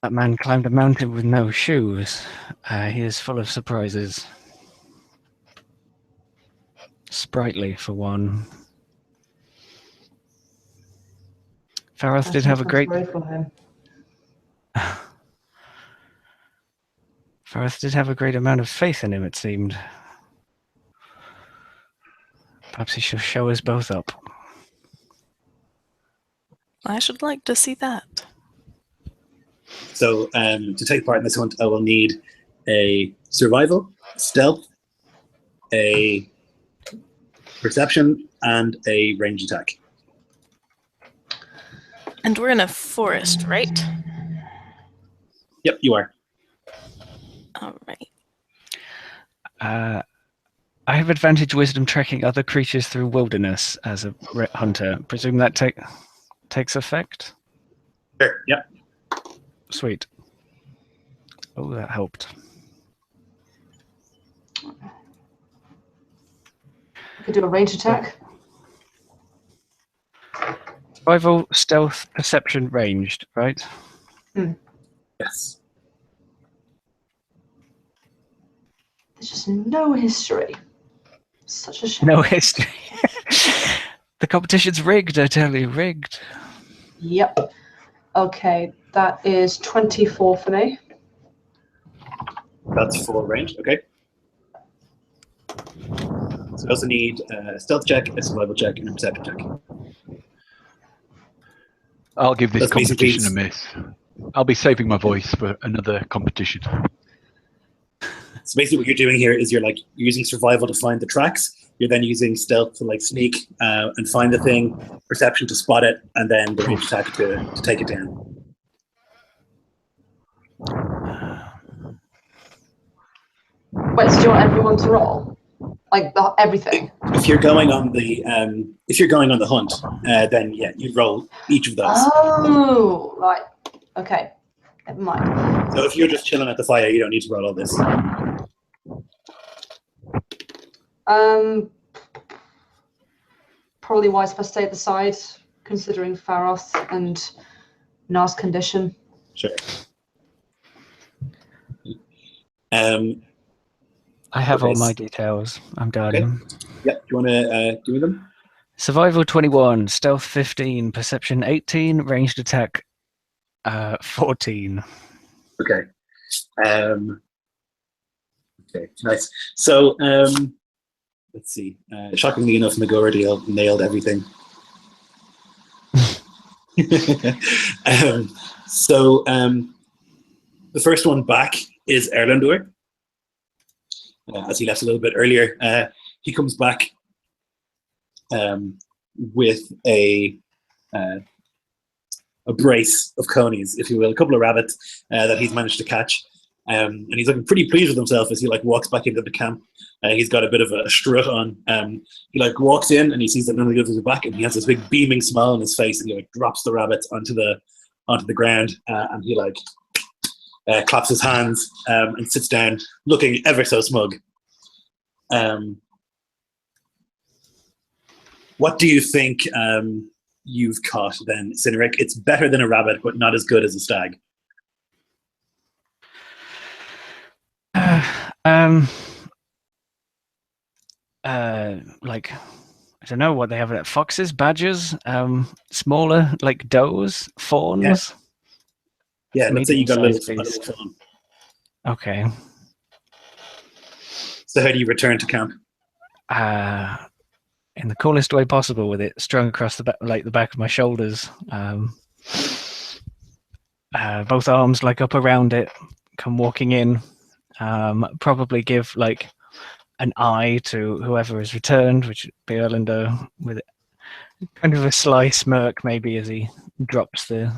That man climbed a mountain with no shoes. He is full of surprises. Sprightly, for one. Farath did have a great... Farath did have a great amount of faith in him, it seemed. Perhaps he shall show us both up. I should like to see that. So to take part in this hunt, I will need a survival, stealth, a perception, and a range attack. And we're in a forest, right? Yep, you are. All right. I have advantage wisdom tracking other creatures through wilderness as a hunter. Presume that takes effect? Sure, yep. Sweet. Oh, that helped. I could do a range attack. Survival, stealth, perception, ranged, right? Yes. There's just no history. Such a shame. No history. The competition's rigged, I tell you, rigged. Yep. Okay, that is 24 for me. That's full range, okay. So I also need a stealth check, a survival check, and a perception check. I'll give this That's competition a basically- miss. I'll be saving my voice for another competition. So basically what you're doing here is you're using survival to find the tracks. You're then using stealth to sneak and find the thing, perception to spot it, and then the range attack to take it down. Wait, so do you want everyone to roll? Everything? If you're going on the hunt, then yeah, you roll each of those. Oh, right. Okay. Never mind. So if you're just chilling at the fire, you don't need to roll all this. Probably wise if I stay at the side, considering Pharos and Nar's condition. Sure. I have all Okay. my details. I'm done. Okay. Yeah, do you want to do them? Survival 21, stealth 15, perception 18, ranged attack 14. Okay. Okay, nice. So let's see. Shockingly enough, Megordiel nailed everything. The first one back is Erlendur. As he left a little bit earlier, he comes back with a brace of conies, if you will, a couple of rabbits that he's managed to catch. And he's looking pretty pleased with himself as he like walks back into the camp. He's got a bit of a strut on. He like walks in and he sees that none of the others are back, and he has this big beaming smile on his face, and he like drops the rabbit onto the ground, and he like claps his hands and sits down, looking ever so smug. What do you think you've caught then, Cynric? It's better than a rabbit, but not as good as a stag. Like, I don't know what they have. Foxes, badgers, smaller, like does, fawns. Yeah, let's say you got a little Medium-sized fawn. Okay. So how do you return to camp? In the coolest way possible, with it strung across the back, like the back of my shoulders. Both arms like up around it. Come walking in. Probably give like an eye to whoever has returned, which would be Erlander, with kind of a sly smirk maybe as he drops the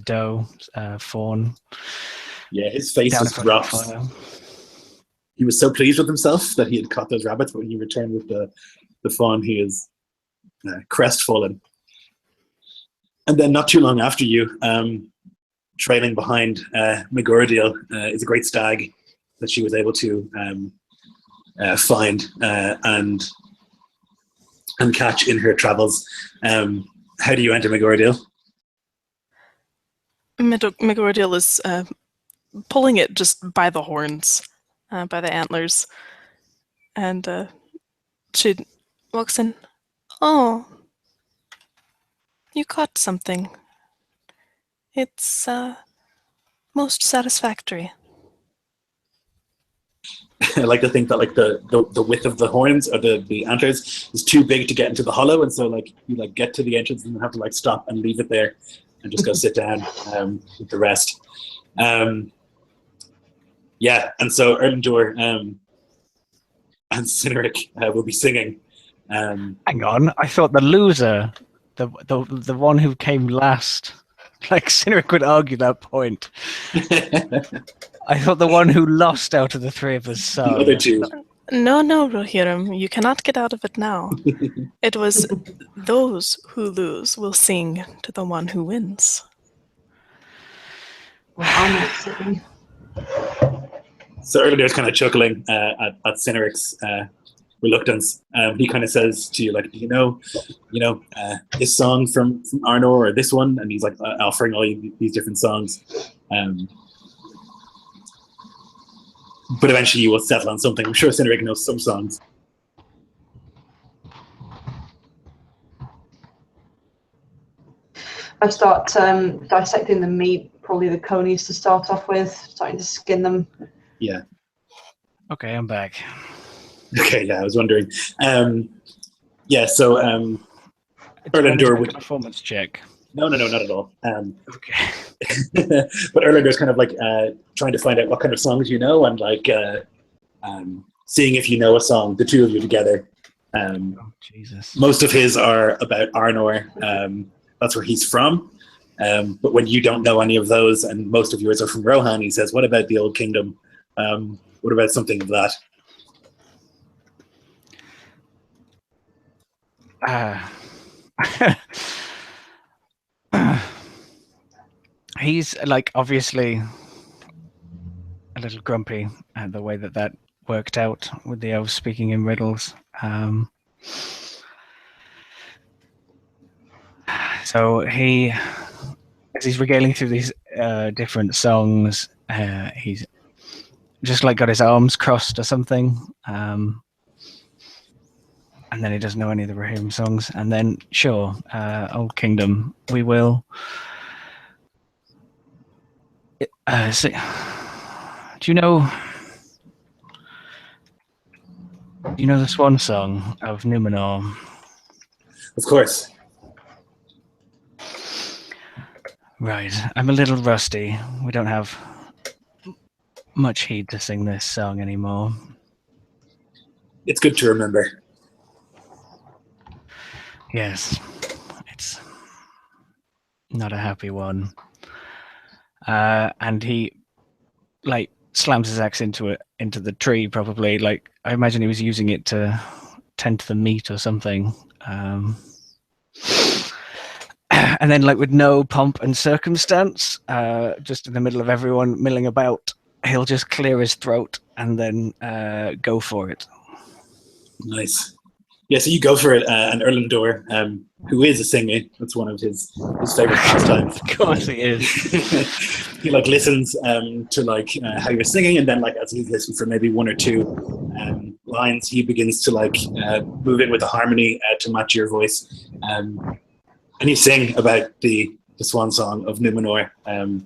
doe fawn. Yeah, his face down just in front of drops. the fire. He was so pleased with himself that he had caught those rabbits, but when he returned with the fawn, he is crestfallen. And then not too long after you, trailing behind Megordiel is a great stag that she was able to find and catch in her travels. How do you enter Megordiel? Megordiel is pulling it just by the horns, by the antlers, and she walks in. Oh, you caught something. It's most satisfactory. I like to think that like the width of the horns or the antlers is too big to get into the hollow, and so like you like get to the entrance and have to like stop and leave it there and just go sit down with the rest. Yeah, and so Erlendur and Cynric will be singing. Hang on, I thought the loser, the one who came last, like Cynric would argue that point. I thought the one who lost out of the three of us sang. The other two. No, Rohirrim, you cannot get out of it now. It was those who lose will sing to the one who wins. Well, I'm not sitting. So Erlandur's kind of chuckling at Cynric's reluctance. He kind of says to you, like, do you know, this song from Arnor or this one? And he's like offering all these different songs. But eventually you will settle on something. I'm sure Cynric knows some songs. I start dissecting the meat, probably the conies to start off with, starting to skin them. Yeah. Okay, I'm back. Okay, yeah, I was wondering. Yeah, so Erlandur would... performance check. No, not at all. Okay. But Erlandur's kind of like trying to find out what kind of songs you know and like seeing if you know a song, the two of you together. Oh, Jesus. Most of his are about Arnor. That's where he's from. But when you don't know any of those and most of yours are from Rohan, he says, what about the Old Kingdom? What about something of that? He's like obviously a little grumpy at the way that worked out with the elves speaking in riddles. So as he's regaling through these different songs, he's just like got his arms crossed or something. And then he doesn't know any of the Rohirrim songs. And then, sure, Old Kingdom, we will. So, do you know the Swan Song of Numenor? Of course. Right, I'm a little rusty. We don't have much heed to sing this song anymore. It's good to remember. Yes, it's not a happy one. And he like slams his axe into the tree. Probably, like I imagine he was using it to tend to the meat or something. And then, like with no pomp and circumstance, just in the middle of everyone milling about, he'll just clear his throat and then go for it. Nice. Yeah, so you go for it, and Erlendor, who is a singer, that's one of his favorite pastimes. Of course he is. He like listens to like how you're singing, and then like as he's listened for maybe one or two lines, he begins to like move in with the harmony to match your voice, and you sing about the swan song of Numenor, how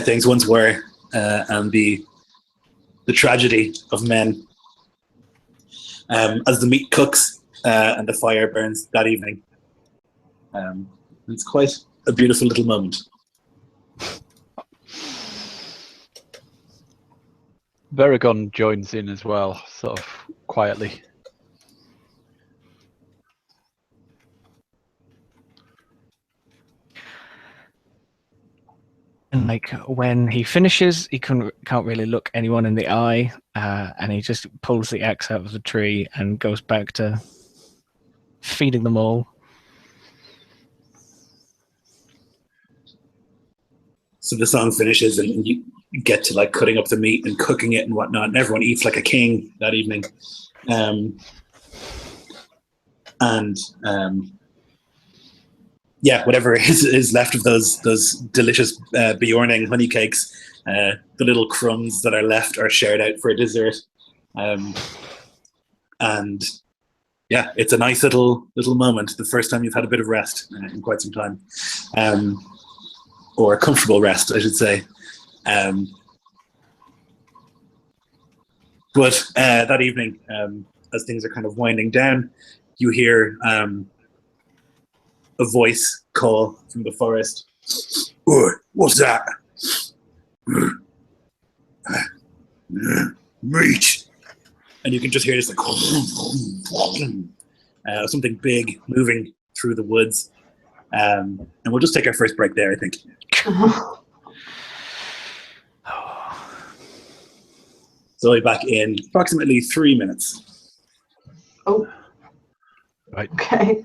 things once were, and the tragedy of men. As the meat cooks and the fire burns that evening. It's quite a beautiful little moment. Veragon joins in as well, sort of quietly. And like when he finishes, he can't really look anyone in the eye, and he just pulls the axe out of the tree and goes back to feeding them all. So the song finishes, and you get to like cutting up the meat and cooking it and whatnot, and everyone eats like a king that evening. Yeah, whatever is left of those delicious Bjorning honey cakes, the little crumbs that are left are shared out for a dessert. And yeah, it's a nice little moment. The first time you've had a bit of rest in quite some time, or a comfortable rest, I should say. But that evening, as things are kind of winding down, you hear a voice call from the forest. "Oi, what's that? Meat!" And you can just hear this like something big moving through the woods. And we'll just take our first break there, I think. So I'll be back in approximately 3 minutes. Oh, Right. okay.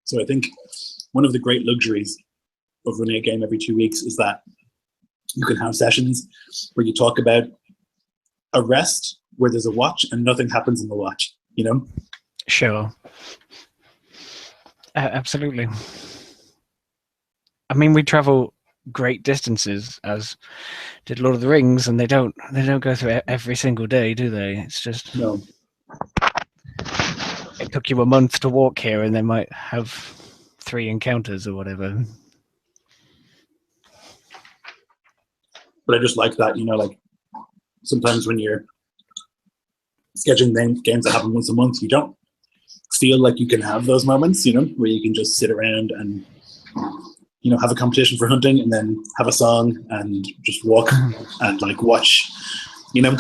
So I think one of the great luxuries of running a game every 2 weeks is that You can have sessions where you talk about a rest where there's a watch and nothing happens in the watch, you know? Sure. Absolutely. I mean, we travel great distances, as did Lord of the Rings, and they don't go through every single day, do they? It's just No. it took you a month to walk here, and they might have 3 encounters or whatever. But I just like that, you know, like sometimes when you're scheduling games that happen once a month, you don't feel like you can have those moments, you know, where you can just sit around and, you know, have a competition for hunting and then have a song and just walk and like watch, you know?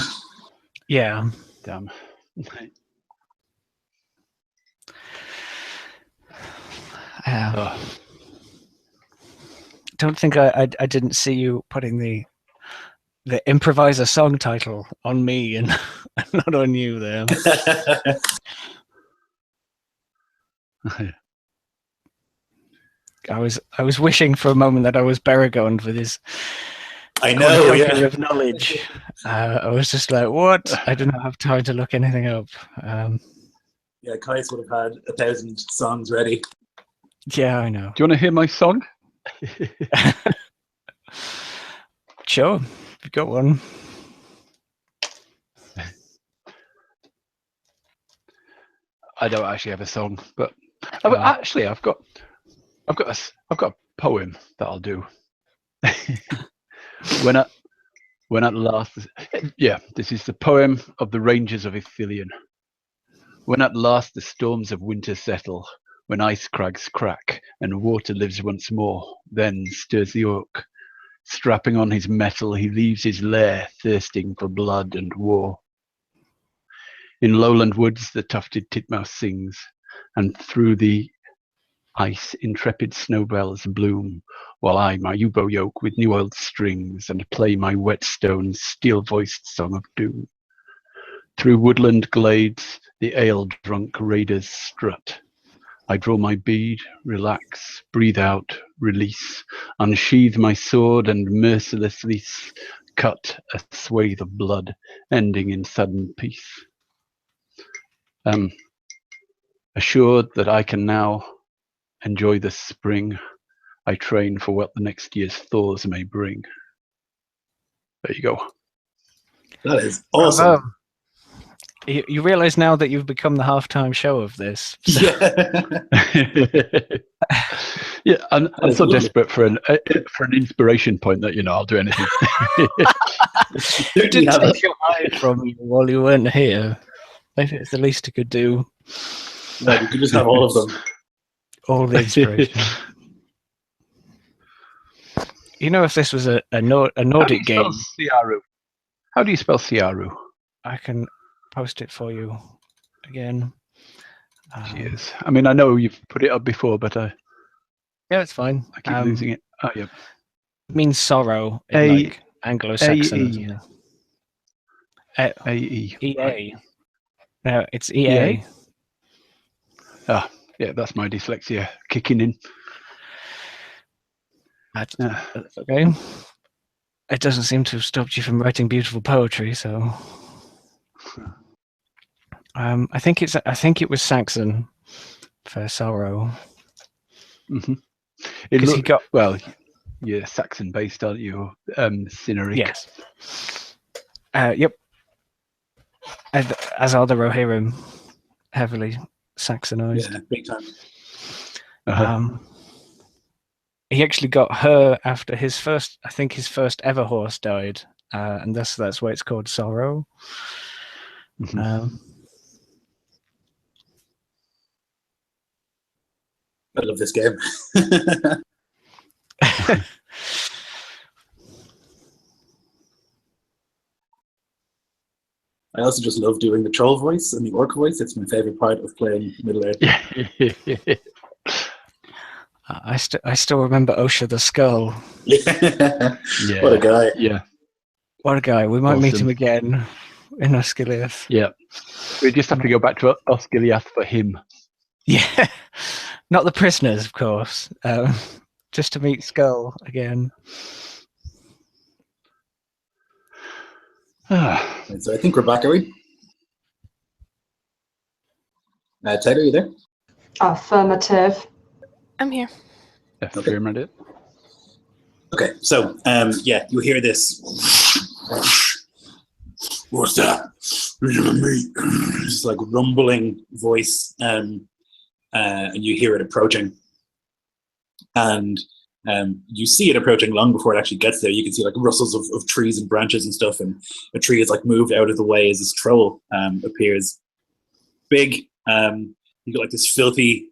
Yeah. Damn. Don't think I didn't see you putting the improviser song title on me and not on you there. I was wishing for a moment that I was Beregond with his I know, yeah. of knowledge. I was just like, what? I do not have time to look anything up. Yeah, Kais would have had 1,000 songs ready. Yeah, I know. Do you want to hear my song? Sure, you've got one. I don't actually have a song, but actually, I've got a poem that I'll do. when at last, yeah, this is the poem of the Rangers of Ithilien. When at last the storms of winter settle, when ice crags crack and water lives once more, then stirs the orc. Strapping on his metal, he leaves his lair, thirsting for blood and war. In lowland woods the tufted titmouse sings, and through the ice intrepid snowbells bloom, while I my ubo yoke with new oiled strings, and play my whetstone steel-voiced song of doom. Through woodland glades the ale-drunk raiders strut. I draw my bead, relax, breathe out, release, unsheathe my sword and mercilessly cut a swathe of blood, ending in sudden peace. Assured that I can now enjoy the spring, I train for what the next year's thaws may bring. There you go. That is awesome. You realize now that you've become the halftime show of this. Yeah. Yeah, I'm so desperate for an inspiration point that, you know, I'll do anything. You did take your eye from you while you weren't here. Maybe it's the least you could do. No, you could just have all of them. All the inspiration. You know, if this was a Nordic game, How do you spell Siaru? I can post it for you again. Cheers. I mean, I know you've put it up before, but yeah, it's fine. I keep losing it. Oh, yeah. It means sorrow in like Anglo-Saxon. A-E. EA. No, it's EA. Ah, yeah, that's my dyslexia kicking in. That's okay. It doesn't seem to have stopped you from writing beautiful poetry, so I think it was Saxon for sorrow. Mm-hmm. Because he got you're Saxon based, aren't you? Cynaric. Yes. Yep. As are the Rohirrim, heavily Saxonized. Yeah, big time. He actually got her after his first ever horse died, and that's why it's called Sorrow. Mm-hmm. I love this game. I also just love doing the troll voice and the orc voice. It's my favorite part of playing Middle-earth. I still remember Osha the Skull. Yeah. Yeah. What a guy. Yeah. What a guy. We might meet him again in Osgiliath. Yeah. We just have to go back to Osgiliath for him. Yeah. Not the prisoners, of course. Just to meet Skull again. And so I think we're back, are we? Ted, are you there? Affirmative. I'm here. Affirmative. Okay, so yeah, you hear this. What's that? It's like rumbling voice, and you hear it approaching. And you see it approaching long before it actually gets there. You can see like rustles of trees and branches and stuff, and a tree is like moved out of the way as this troll appears. Big, you got like this filthy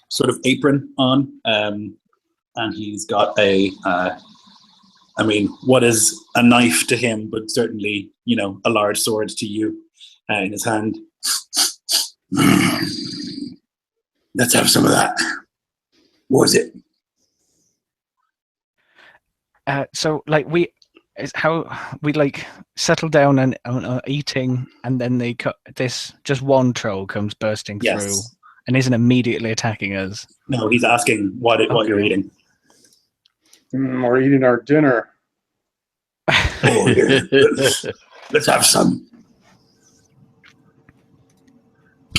sort of apron on, and he's got a, I mean, what is a knife to him, but certainly, you know, a large sword to you in his hand. Let's have some of that. What was it? So like how we like settle down and eating, and then they cut this. Just one troll comes bursting through, and isn't immediately attacking us. No, he's asking what you're eating. We're eating our dinner. Oh, yeah. Let's have some.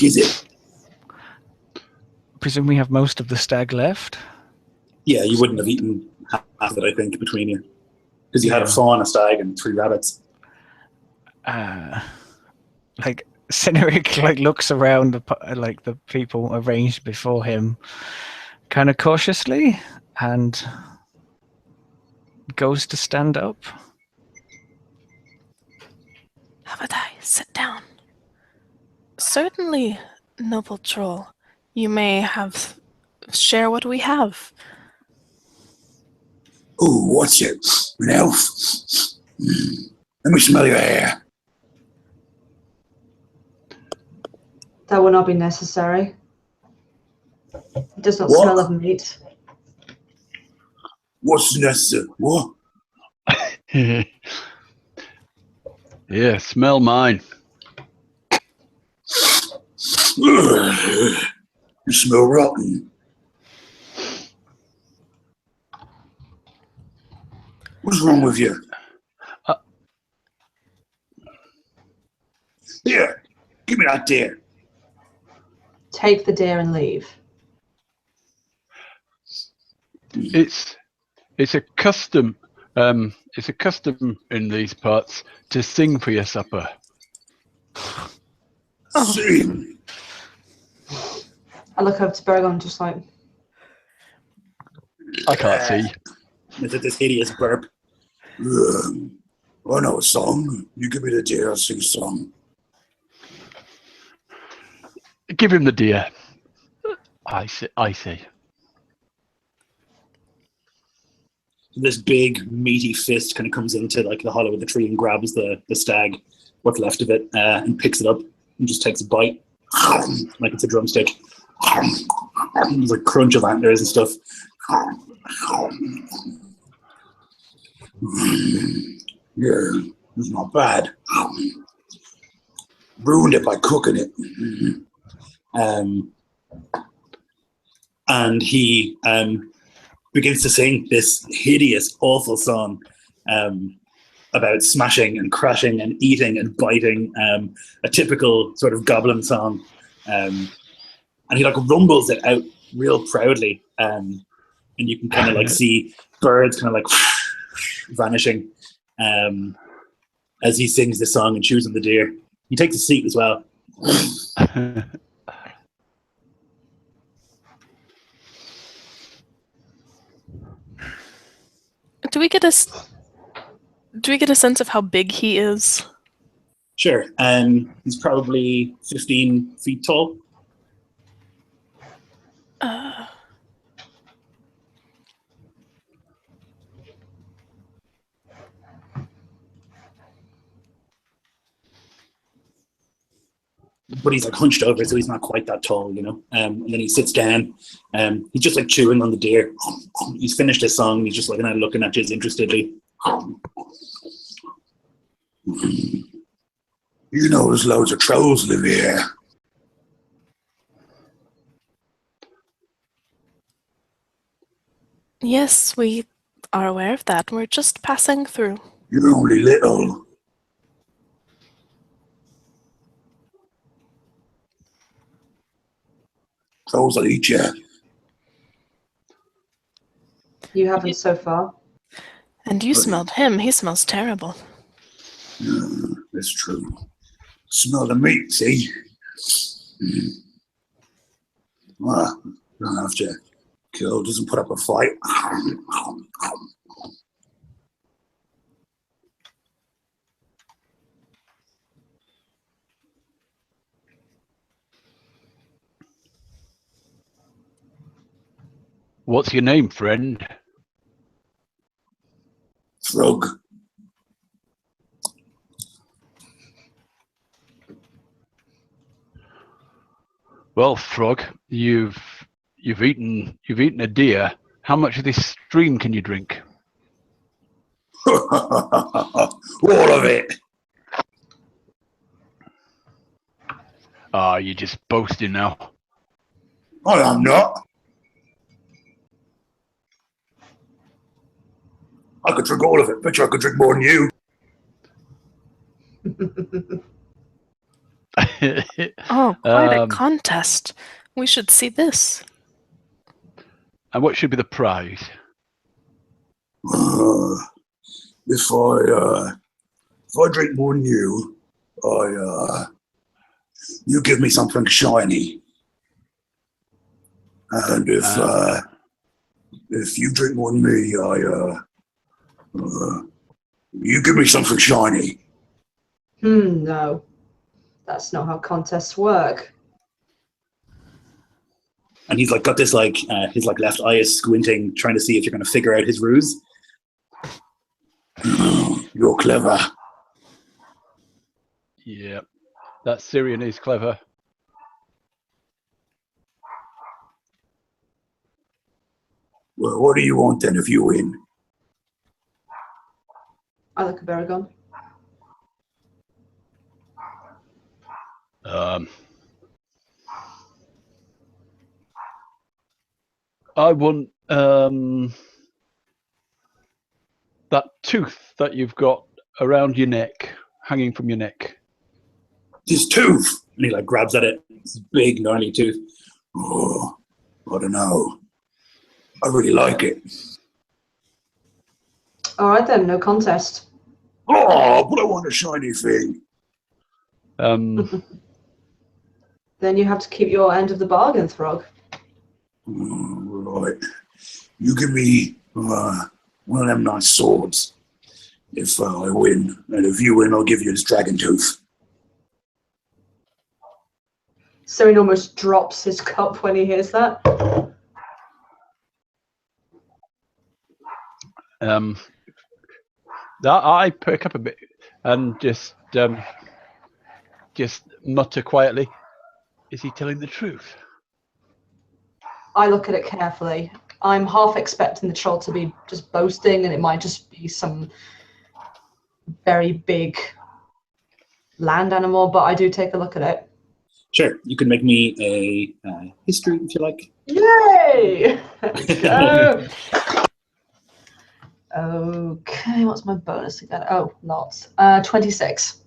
Is it? Presume we have most of the stag left. Yeah, you wouldn't have eaten half of it, I think, between you, because you had a fawn, a stag, and 3 rabbits. Like Cynric like looks around the people arranged before him, kind of cautiously, and goes to stand up. Havadai, sit down. Certainly, noble troll. You may share what we have. Oh, what's it? An elf? Let me smell your hair. That will not be necessary. It does not What? smell of meat. What's necessary? What? Yeah, smell mine. You smell rotten. What's wrong with you? Here, give me that deer. Take the deer and leave. It's a custom. It's a custom in these parts to sing for your supper. Sing. I look over to Bergon just like, I can't see. Is it this hideous burp? I know a song. You give me the deer, I'll sing a song. Give him the deer. I see. This big meaty fist kind of comes into like the hollow of the tree and grabs the stag, what's left of it, and picks it up and just takes a bite, like it's a drumstick. There's like crunch of antlers and stuff. Yeah, it's not bad. Ruined it by cooking it. And he begins to sing this hideous, awful song about smashing and crashing and eating and biting, a typical sort of goblin song. And he like rumbles it out real proudly, and you can kind of like see birds kind of like vanishing as he sings this song and chews on the deer. He takes a seat as well. Do we get a sense of how big he is? Sure. He's probably 15 feet tall. But he's like hunched over, so he's not quite that tall, you know. And then he sits down. He's just like chewing on the deer. He's finished his song. He's just looking at you interestedly. You know, there's loads of trolls live here. Yes, we are aware of that. We're just passing through. You're only little. Trolls will eat you. You haven't so far. And you smelled him. He smells terrible. That's true. Smell the meat, see? Well, don't have to kill, doesn't put up a fight. What's your name, friend? Frog. Well, Frog, you've eaten a deer. How much of this stream can you drink? All of it. Ah, you're just boasting now. I am not. I could drink all of it. Bet you I could drink more than you. Oh, quite a contest. We should see this. And what should be the prize? If I drink more than you, you give me something shiny. And if you drink more than me, you give me something shiny. No. That's not how contests work. And he's like got this like his like left eye is squinting, trying to see if you're going to figure out his ruse. You're clever. Yeah, that Syrian is clever. Well, what do you want then if you win? I look at Baragon. I want that tooth that you've got around your neck, hanging from your neck. His tooth. And he like grabs at it. It's a big, gnarly tooth. Oh, I don't know. I really like it. All right then, no contest. Oh, but I want a shiny thing. Then you have to keep your end of the bargain, Throg. Right. You give me one of them nice swords if I win. And if you win, I'll give you this dragon tooth. Syrian almost drops his cup when he hears that. I perk up a bit and just mutter quietly, "Is he telling the truth?" I look at it carefully. I'm half expecting the troll to be just boasting, and it might just be some very big land animal, but I do take a look at it. Sure. You can make me a history if you like. Yay! Let's go! Okay, what's my bonus again? Oh, lots. 26.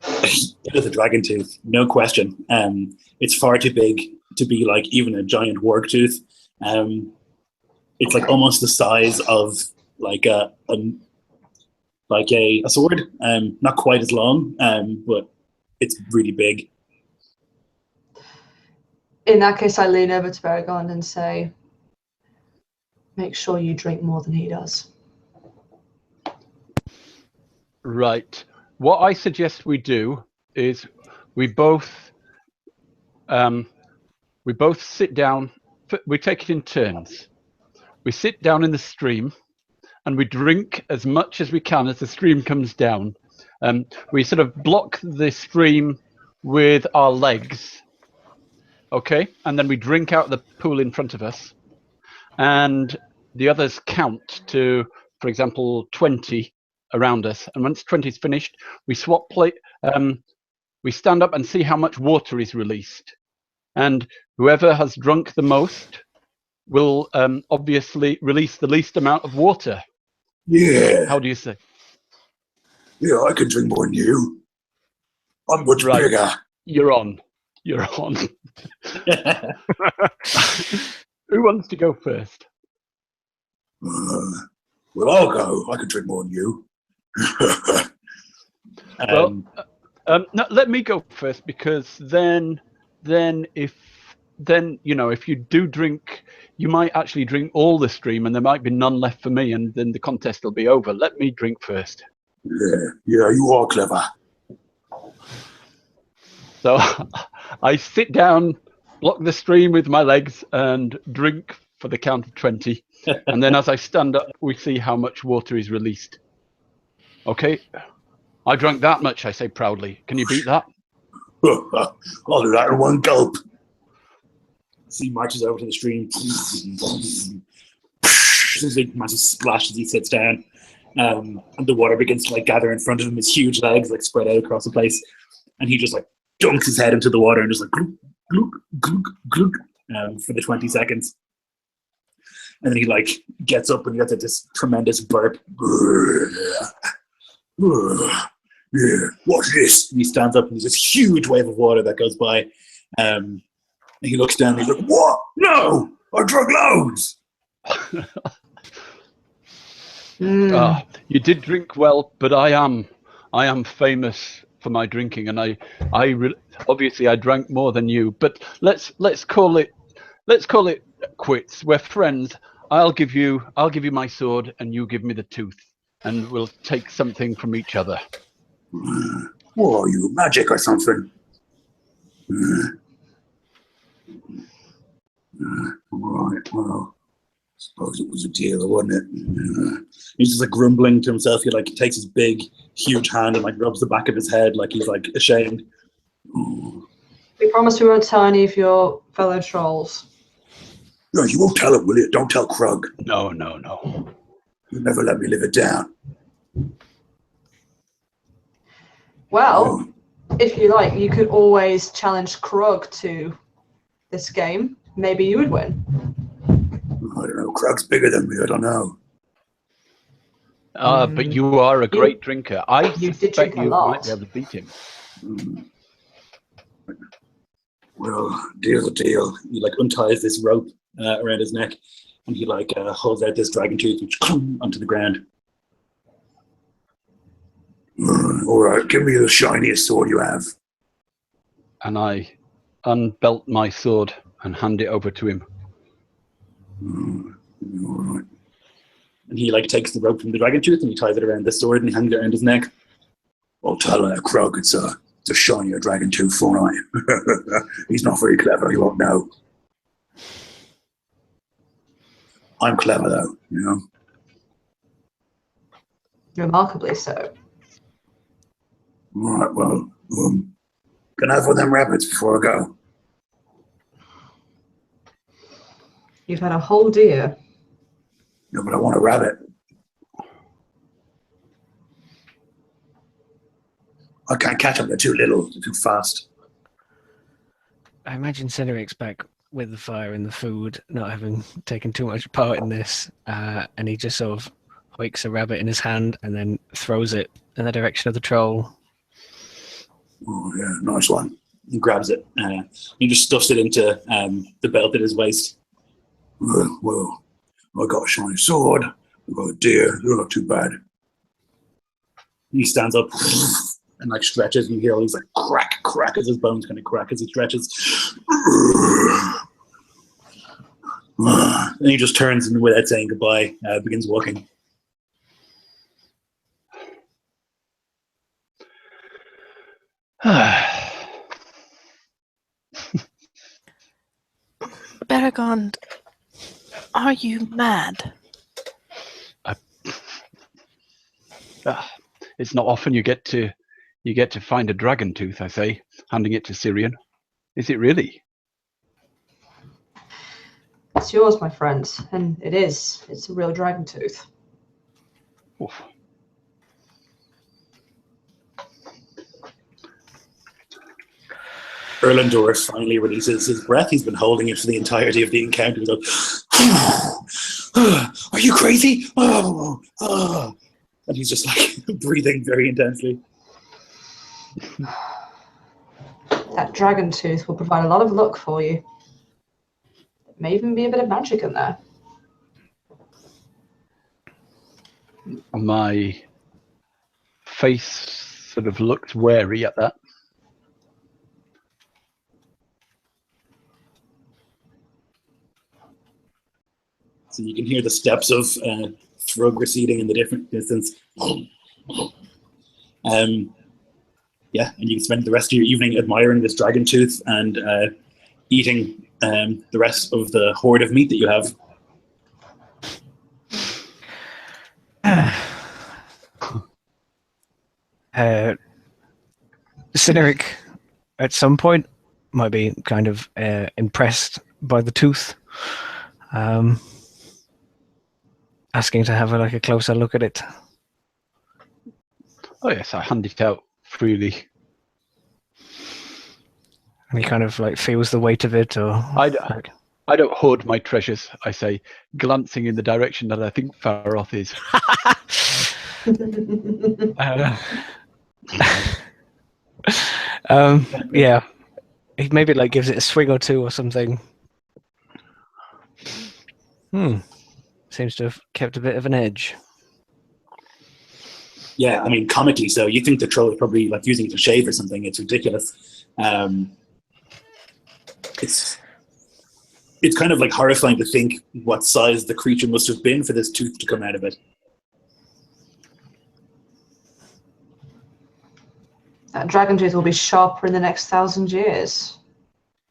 It is a dragon tooth, no question. It's far too big to be like even a giant warg tooth. It's like almost the size of like a sword. Not quite as long, but it's really big. In that case, I lean over to Baragon and say, "Make sure you drink more than he does." Right. What I suggest we do is we both sit down. We take it in turns. We sit down in the stream and we drink as much as we can as the stream comes down. We sort of block the stream with our legs. Okay, and then we drink out of the pool in front of us, and the others count to, for example, 20 around us. And once 20 is finished, we swap plate. We stand up and see how much water is released, and whoever has drunk the most will obviously release the least amount of water. Yeah. How do you say? Yeah, I can drink more than you. I'm much bigger. You're on. you're on. Who wants to go first? Well, I'll go. I can drink more than you. Well, no, let me go first, because then if you do drink, you might actually drink all the stream, and there might be none left for me, and then the contest will be over. Let me drink first. Yeah, you are clever. So I sit down, block the stream with my legs, and drink for the count of 20. And then as I stand up, we see how much water is released. Okay, I drank that much, I say proudly. Can you beat that? I'll do that in one gulp. He marches over to the stream. There's a big massive splash as he sits down. And the water begins to gather in front of him. His huge legs spread out across the place. And he just dunks his head into the water and just gloop, gloop, gloop, gloop, for the 20 seconds. And then he gets up and gets this tremendous burp. Yeah, watch this. And he stands up and there's this huge wave of water that goes by. And he looks down and he's like, what? No! I drunk loads! You did drink well, but I am famous for my drinking, and I obviously I drank more than you. But let's call it quits. We're friends. I'll give you my sword, and you give me the tooth, and we'll take something from each other. What are you, magic or something? All right, well, I suppose it was a deal, wasn't it? He's just grumbling to himself. He takes his big, huge hand and rubs the back of his head like he's ashamed. We promise we won't tell any of your fellow trolls. No, you won't tell him, will you? Don't tell Krug. No. You'll never let me live it down. Well, if you like, you could always challenge Krug to this game. Maybe you would win. I don't know. Krug's bigger than me. I don't know. But you are a great drinker. I suspect you might be able to beat him. Well, deal's a deal. He unties this rope around his neck, and he holds out this dragon tooth, which onto the ground. All right, give me the shiniest sword you have. And I unbelt my sword and hand it over to him. All right. And he takes the rope from the dragon tooth and he ties it around this sword and he hangs it around his neck. I'll tell Krug it's a shinier dragon tooth, all right. He's not very clever, he won't know. I'm clever though, you know. Remarkably so. All right, well, can I have one of them rabbits before I go? You've had a whole deer. No, but I want a rabbit. I can't catch them, they're too little, they're too fast. I imagine Cedric's back with the fire and the food, not having taken too much part in this, and he just sort of wakes a rabbit in his hand and then throws it in the direction of the troll. Oh, yeah, nice one. He grabs it. He just stuffs it into the belt at his waist. Well, I got a shiny sword. I got a deer. You're not too bad. He stands up and stretches, and you hear all these crack as his bones kind of crack as he stretches. And he just turns and, without saying goodbye, begins walking. Beregond, are you mad? It's not often you get to find a dragon tooth, I say, handing it to Syrian. Is it really? It's yours, my friend, and it is. It's a real dragon tooth. Oof. Erlandor finally releases his breath. He's been holding it for the entirety of the encounter. He goes, are you crazy? Oh. And he's just breathing very intensely. That dragon tooth will provide a lot of luck for you. There may even be a bit of magic in there. My face sort of looked wary at that. So you can hear the steps of Thrug receding in the different distance. Yeah, and you can spend the rest of your evening admiring this dragon tooth and eating the rest of the hoard of meat that you have. Cyneric, at some point, might be kind of impressed by the tooth, asking to have a closer look at it. Oh yes, I hand it out freely. And he kind of feels the weight of it, or I don't hoard my treasures, I say, glancing in the direction that I think Faroth is. Yeah, he maybe gives it a swing or two or something. Seems to have kept a bit of an edge. Yeah, I mean, comically so. You think the troll is probably using it to shave or something. It's ridiculous. It's kind of horrifying to think what size the creature must have been for this tooth to come out of it. That dragon tooth will be sharper in the next 1,000 years.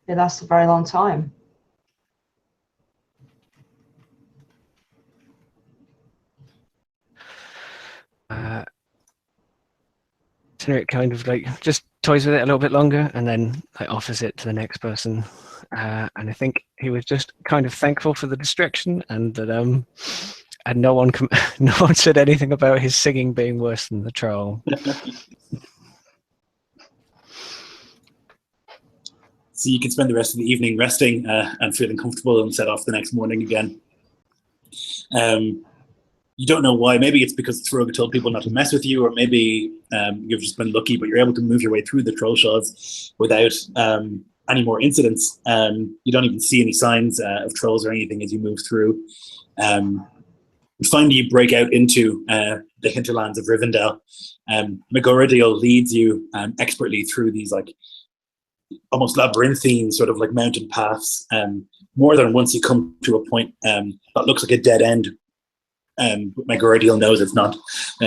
It lasts a very long time. Cyneric kind of just toys with it a little bit longer and then offers it to the next person. And I think he was just kind of thankful for the distraction and that and no one said anything about his singing being worse than the troll. So you can spend the rest of the evening resting and feeling comfortable and set off the next morning again. You don't know why. Maybe it's because Thrug told people not to mess with you, or maybe you've just been lucky, but you're able to move your way through the troll shaws without any more incidents. You don't even see any signs of trolls or anything as you move through. Finally, you break out into the hinterlands of Rivendell. Megoradil leads you expertly through these almost labyrinthine sort of mountain paths. More than once you come to a point that looks like a dead end. But Megoradil knows it's not.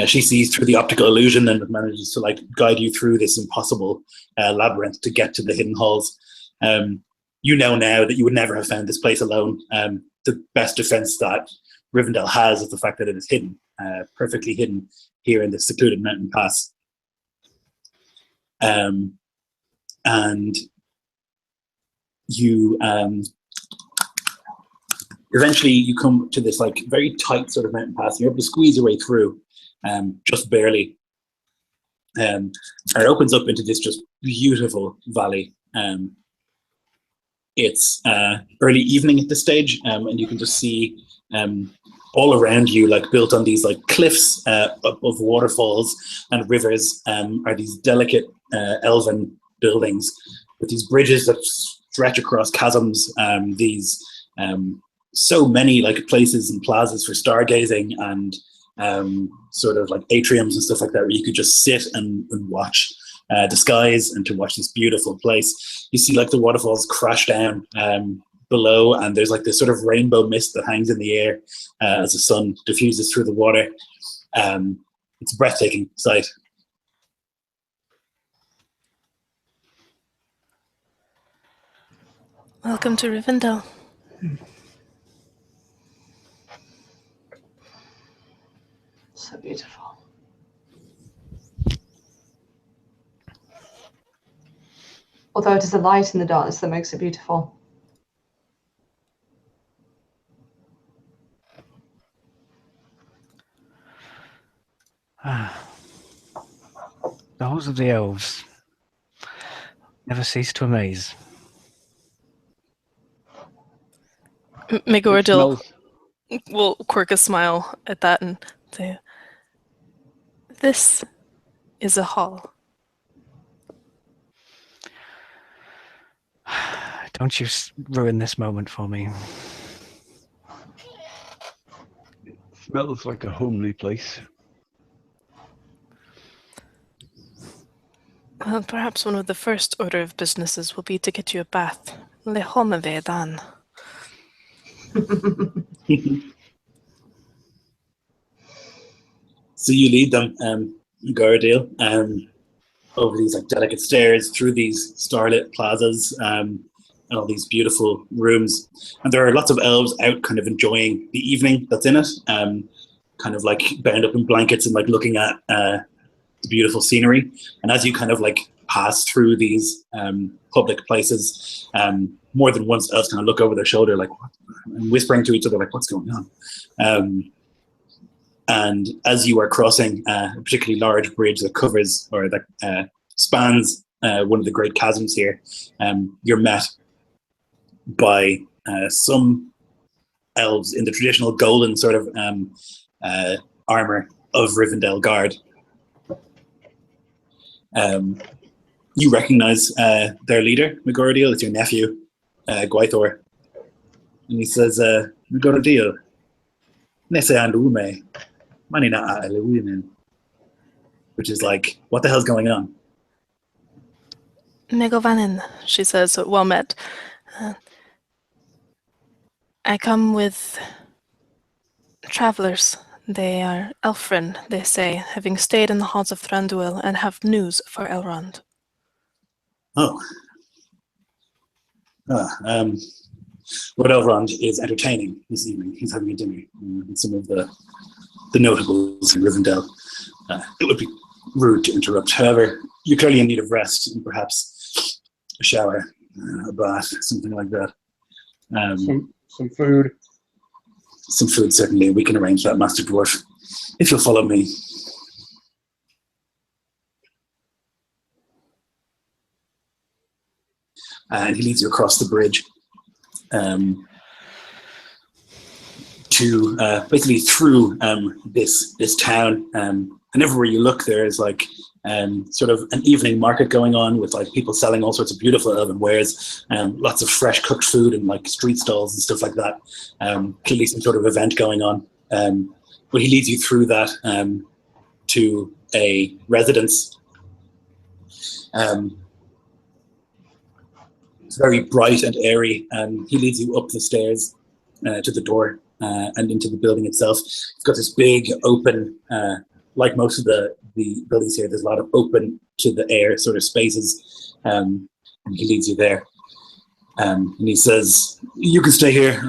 She sees through the optical illusion and manages to guide you through this impossible labyrinth to get to the hidden halls. You know now that you would never have found this place alone. The best defense that Rivendell has is the fact that it is hidden, perfectly hidden here in the secluded mountain pass. And you eventually you come to this very tight sort of mountain pass, and you're able to squeeze your way through, just barely. And it opens up into this just beautiful valley. It's early evening at this stage, and you can just see all around you, built on these cliffs above waterfalls and rivers, are these delicate elven buildings with these bridges that stretch across chasms. These so many places and plazas for stargazing and sort of atriums and stuff like that, where you could just sit and watch the skies and to watch this beautiful place. You see the waterfalls crash down below, and there's this sort of rainbow mist that hangs in the air as the sun diffuses through the water. It's a breathtaking sight. Welcome to Rivendell. So beautiful. Although it is the light in the darkness that makes it beautiful. The halls of the elves never cease to amaze. Megoradil will quirk a smile at that and say, "This is a hall." Don't you ruin this moment for me. Smells like a homely place. Well, perhaps one of the first order of businesses will be to get you a bath. Le homevedan. So you lead them, Garadil, over these like delicate stairs, through these starlit plazas, and all these beautiful rooms. And there are lots of elves out kind of enjoying the evening that's in it, kind of like bound up in blankets and like looking at the beautiful scenery. And as you kind of like pass through these public places, more than once elves kind of look over their shoulder like, what? And whispering to each other like, what's going on? And as you are crossing a particularly large bridge that covers or that spans one of the great chasms here, you're met by some elves in the traditional golden sort of armor of Rivendell Guard. You recognize their leader, Megordiel. It's your nephew, Gwythor. And he says, Megordiel, Nese Andume. Which is like, what the hell's going on? Megovanen, she says, well met. I come with travelers. They are Elfrin, they say, having stayed in the halls of Thranduil and have news for Elrond. Oh. Lord Elrond is entertaining this evening. He's having a dinner with some of the notables in Rivendell. It would be rude to interrupt. However, you're clearly in need of rest and perhaps a shower, a bath, something like that. Some food. Some food, certainly. We can arrange that, Master Dwarf, if you'll follow me. And he leads you across the bridge to basically through this town, and everywhere you look there is like sort of an evening market going on with like people selling all sorts of beautiful elven wares, lots of fresh cooked food and like street stalls and stuff like that. Clearly some sort of event going on, but he leads you through that to a residence. It's very bright and airy, and he leads you up the stairs to the door and into the building itself. It's got this big open, like most of the buildings here, there's a lot of open to the air sort of spaces, and he leads you there. And he says, you can stay here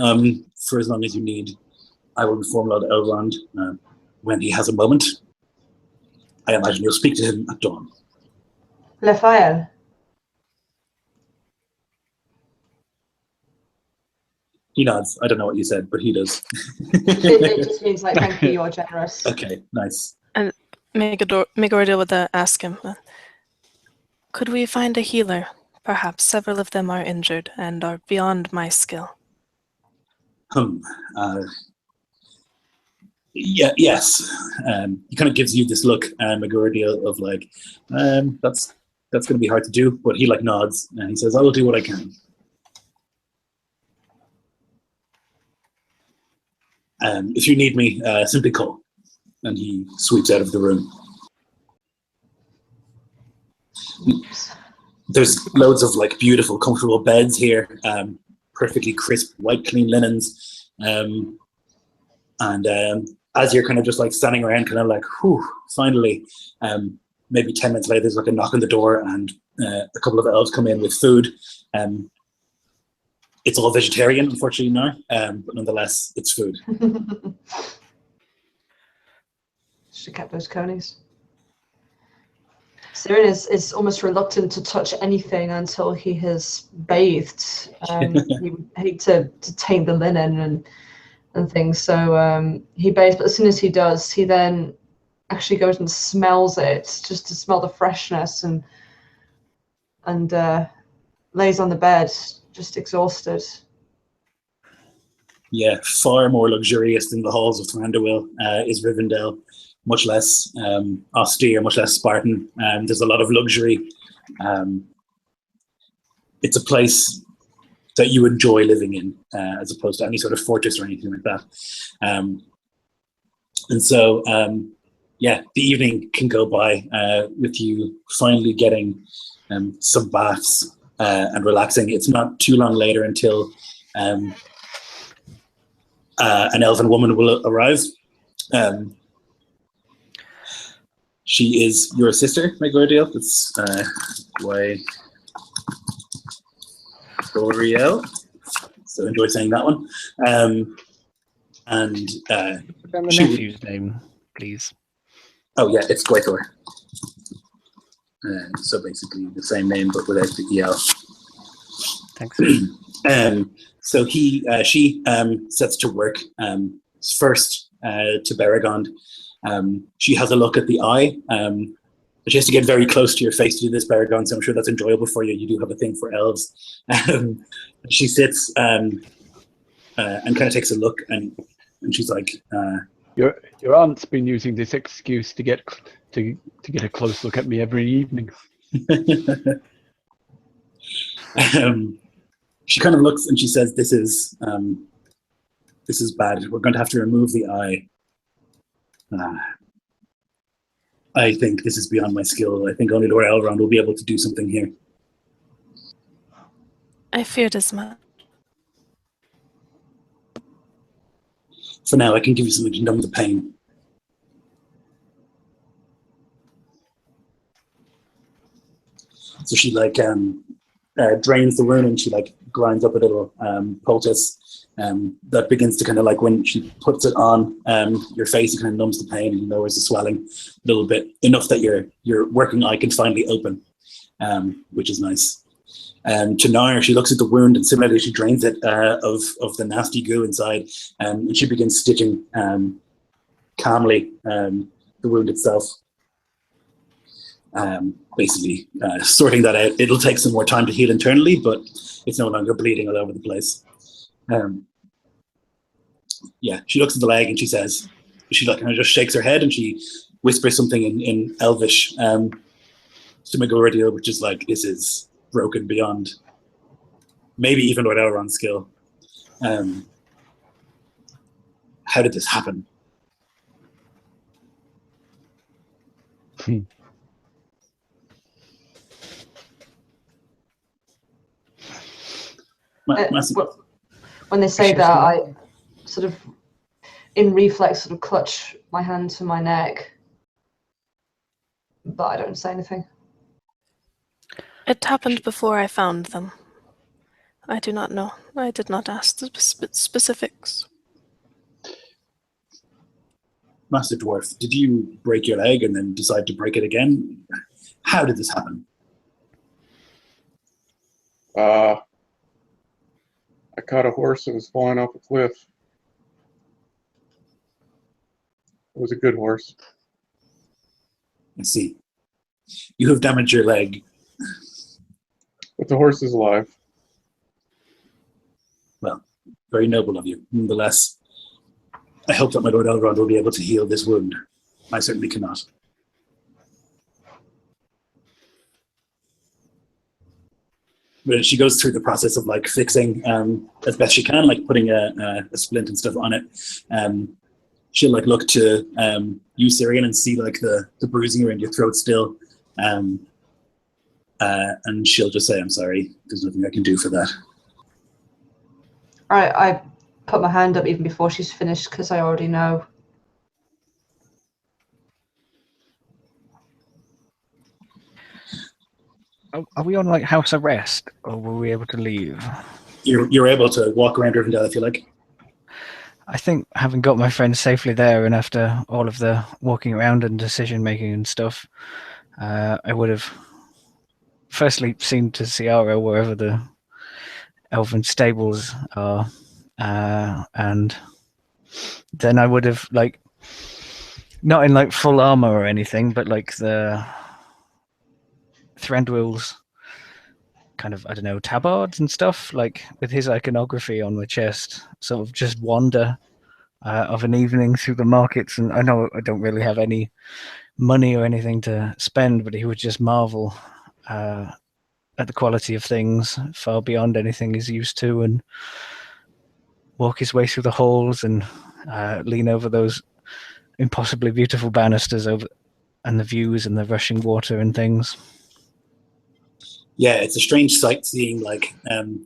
for as long as you need. I will inform Lord Elrond when he has a moment. I imagine you'll speak to him at dawn. Raphael. He nods. I don't know what you said, but he does. It just means like, thank you, you're generous. Okay, nice. And Megordiel would ask him, could we find a healer? Perhaps several of them are injured and are beyond my skill. Yeah, yes. He kind of gives you this look, Megordiel, of like, that's going to be hard to do, but he like nods and he says, I will do what I can. If you need me, simply call. And he sweeps out of the room. There's loads of like beautiful, comfortable beds here, perfectly crisp, white, clean linens. And as you're kind of just like standing around, kind of like, whew, finally, maybe 10 minutes later, there's like a knock on the door and a couple of elves come in with food. It's all vegetarian, unfortunately, now, but nonetheless, it's food. Should have kept those conies. Sirin is almost reluctant to touch anything until he has bathed. He would hate to taint the linen and things, so he bathes, but as soon as he does, he then actually goes and smells it, just to smell the freshness, and lays on the bed, just exhausted. Yeah, far more luxurious than the halls of Thranduil is Rivendell. Much less austere, much less Spartan. There's a lot of luxury. it's a place that you enjoy living in, as opposed to any sort of fortress or anything like that. And so, yeah, the evening can go by with you finally getting some baths and relaxing. It's not too long later until an elven woman will arrive. She is your sister, Megoriel. That's why Goriel. So enjoy saying that one. And the nephew's name, please. Oh yeah, it's Gwaithor. So basically the same name but without the EL. Thanks. So she sets to work first to Beregond. She has a look at the eye. She has to get very close to your face to do this, Beregond, so I'm sure that's enjoyable for you. You do have a thing for elves. She sits and kind of takes a look, and she's like, Your aunt's been using this excuse to get a close look at me every evening. She kind of looks and she says, "This is bad. We're going to have to remove the eye. I think this is beyond my skill. I think only Lord Elrond will be able to do something here." I feared as much. For now, I can give you something to numb the pain. So she drains the wound and she grinds up a little poultice that begins to kind of when she puts it on your face, it kind of numbs the pain and lowers the swelling a little bit, enough that your working eye can finally open, which is nice. To Nair, she looks at the wound and similarly she drains it of the nasty goo inside, and she begins stitching calmly the wound itself. Basically sorting that out. It'll take some more time to heal internally, but it's no longer bleeding all over the place. Yeah, she looks at the leg and she says, she kind of just shakes her head and she whispers something in Elvish to Megoriel, which is this is broken beyond maybe even Lord Elrond's skill. How did this happen? When they say that, I sort of, in reflex, sort of clutch my hand to my neck, but I don't say anything. It happened before I found them. I do not know. I did not ask the specifics. Master Dwarf, did you break your leg and then decide to break it again? How did this happen? I caught a horse that was falling off a cliff. It was a good horse. I see. You have damaged your leg. But the horse is alive. Well, very noble of you. Nonetheless, I hope that my Lord Elrond will be able to heal this wound. I certainly cannot. But she goes through the process of fixing as best she can, putting a splint and stuff on it. She'll look to you, Syrian, and see the bruising around your throat still. And she'll just say, "I'm sorry, there's nothing I can do for that." I put my hand up even before she's finished because I already know. Are we on house arrest, or were we able to leave? You're able to walk around Rivendell if you like. I think having got my friends safely there, and after all of the walking around and decision making and stuff, I would have firstly seen to Ciara wherever the elven stables are, and then I would have not in full armor or anything, but the Thranduil's kind of, I don't know, tabards and stuff, with his iconography on my chest, sort of just wander of an evening through the markets. And I know I don't really have any money or anything to spend, but he would just marvel at the quality of things far beyond anything he's used to, and walk his way through the halls and lean over those impossibly beautiful banisters over and the views and the rushing water and things. Yeah, it's a strange sight seeing like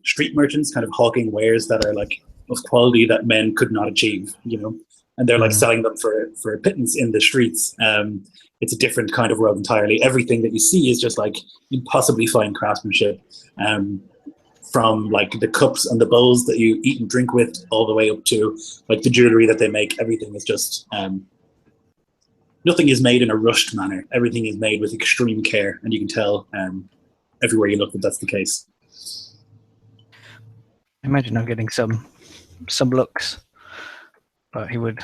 street merchants kind of hawking wares that are like of quality that men could not achieve, you know, and they're like selling them for a pittance in the streets. It's a different kind of world entirely. Everything that you see is just like impossibly fine craftsmanship, from like the cups and the bowls that you eat and drink with, all the way up to like the jewelry that they make. Everything is just nothing is made in a rushed manner. Everything is made with extreme care, and you can tell everywhere you look that that's the case. I imagine I'm getting some looks, but he would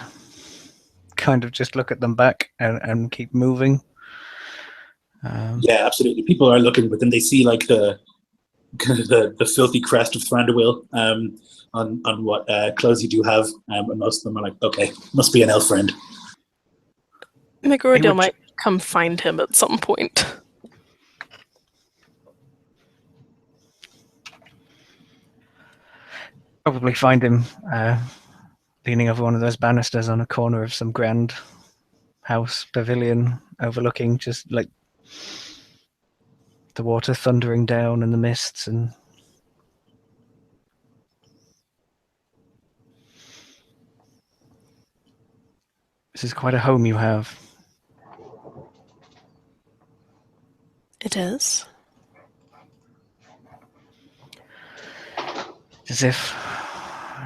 kind of just look at them back and keep moving. Yeah, absolutely. People are looking, but then they see like the filthy crest of Thranduil on what clothes you do have, and most of them are like, okay, must be an elf friend. Megarodil might come find him at some point. Probably find him leaning over one of those banisters on a corner of some grand house pavilion overlooking just like the water thundering down and the mists, and this is quite a home you have. It is. As if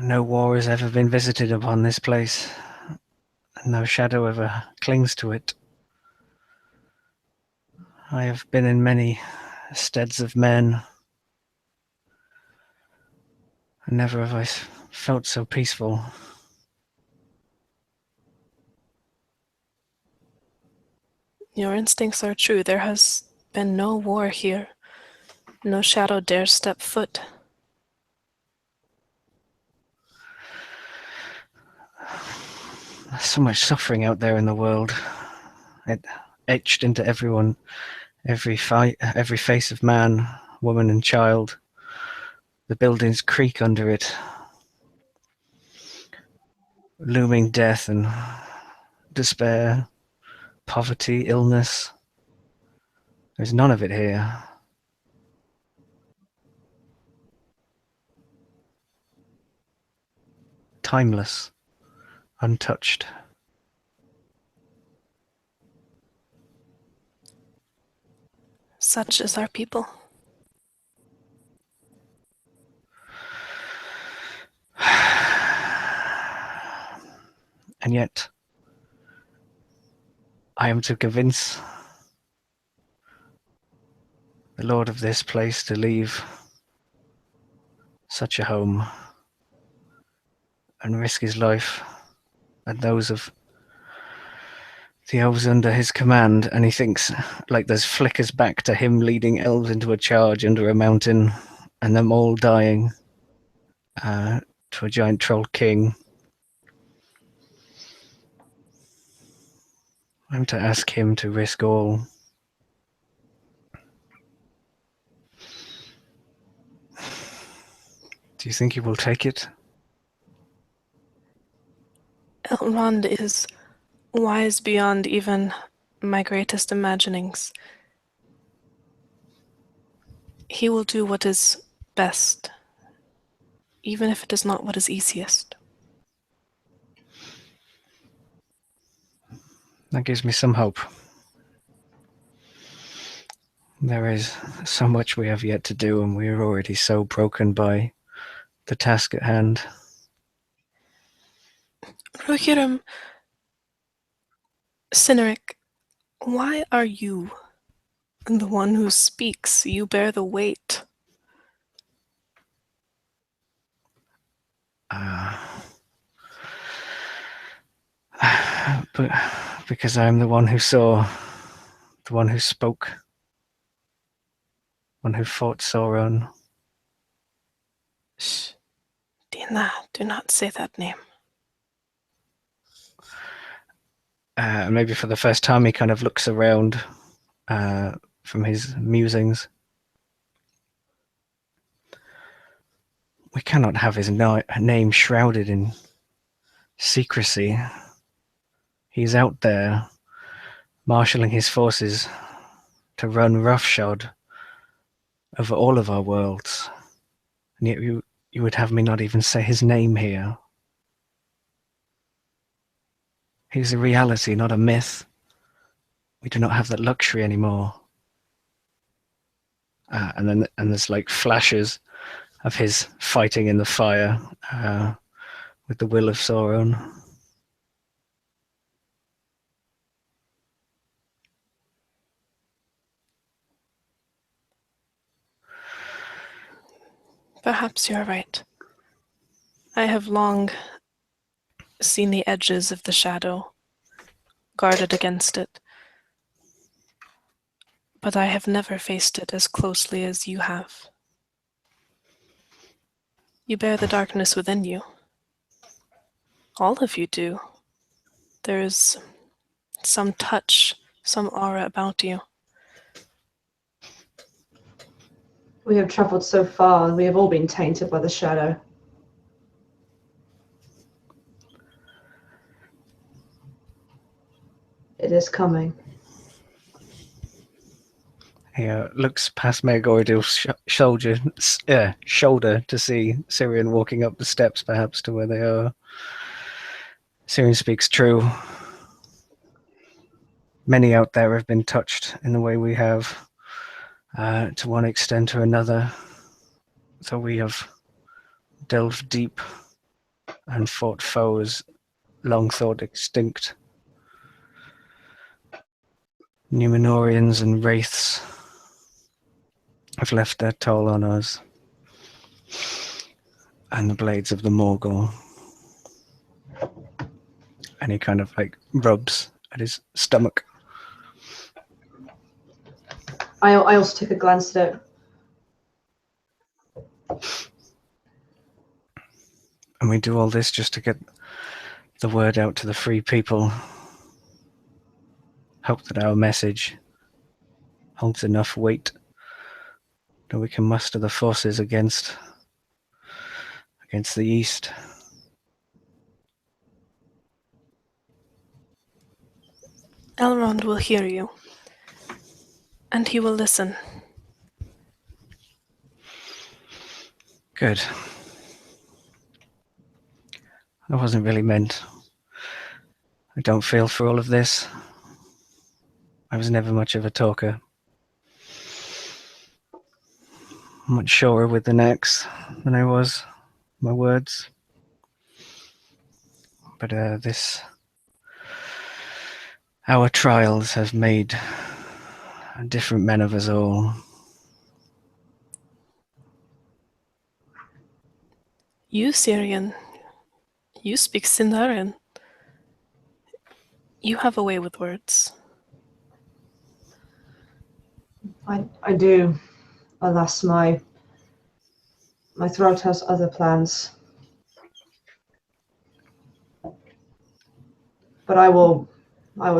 no war has ever been visited upon this place, and no shadow ever clings to it. I have been in many steads of men, and never have I felt so peaceful. Your instincts are true. There has been no war here. No shadow dares step foot. There's so much suffering out there in the world. It etched into everyone, every face of man, woman, and child. The buildings creak under it. Looming death and despair, poverty, illness. There's none of it here. Timeless, untouched. Such is our people. And yet, I am to convince the lord of this place to leave such a home and risk his life and those of the elves under his command, and he thinks like there's flickers back to him leading elves into a charge under a mountain and them all dying to a giant troll king. I'm to ask him to risk all. Do you think he will take it? Elrond is wise beyond even my greatest imaginings. He will do what is best, even if it is not what is easiest. That gives me some hope. There is so much we have yet to do, and we are already so broken by the task at hand. Rohirrim, Cynric, why are you the one who speaks? You bear the weight. But because I'm the one who saw, the one who spoke, one who fought Sauron. Shh. Dina, do not say that name. Maybe for the first time he kind of looks around from his musings. We cannot have his name shrouded in secrecy. He's out there marshalling his forces to run roughshod over all of our worlds. And yet you would have me not even say his name here. He's a reality, not a myth. We do not have that luxury anymore. And there's like flashes of his fighting in the fire with the will of Sauron. Perhaps you're right. I have long seen the edges of the shadow, guarded against it. But I have never faced it as closely as you have. You bear the darkness within you. All of you do. There is some touch, some aura about you. We have travelled so far, and we have all been tainted by the shadow. It is coming. He looks past Megoridel's shoulder to see Syrian walking up the steps, perhaps to where they are. Syrian speaks true. Many out there have been touched in the way we have, to one extent or another. So we have delved deep and fought foes long thought extinct. Numenorians and wraiths have left their toll on us. And the blades of the Morgul. And he kind of like rubs at his stomach. I also took a glance at it. And we do all this just to get the word out to the free people. Hope that our message holds enough weight that we can muster the forces against the East. Elrond will hear you, and he will listen. Good. I wasn't really meant. I don't feel for all of this. I was never much of a talker. Much surer with an axe than I was my words. But our trials have made different men of us all. You, Syrian, you speak Sindarian. You have a way with words. I do. Alas, my throat has other plans. But I will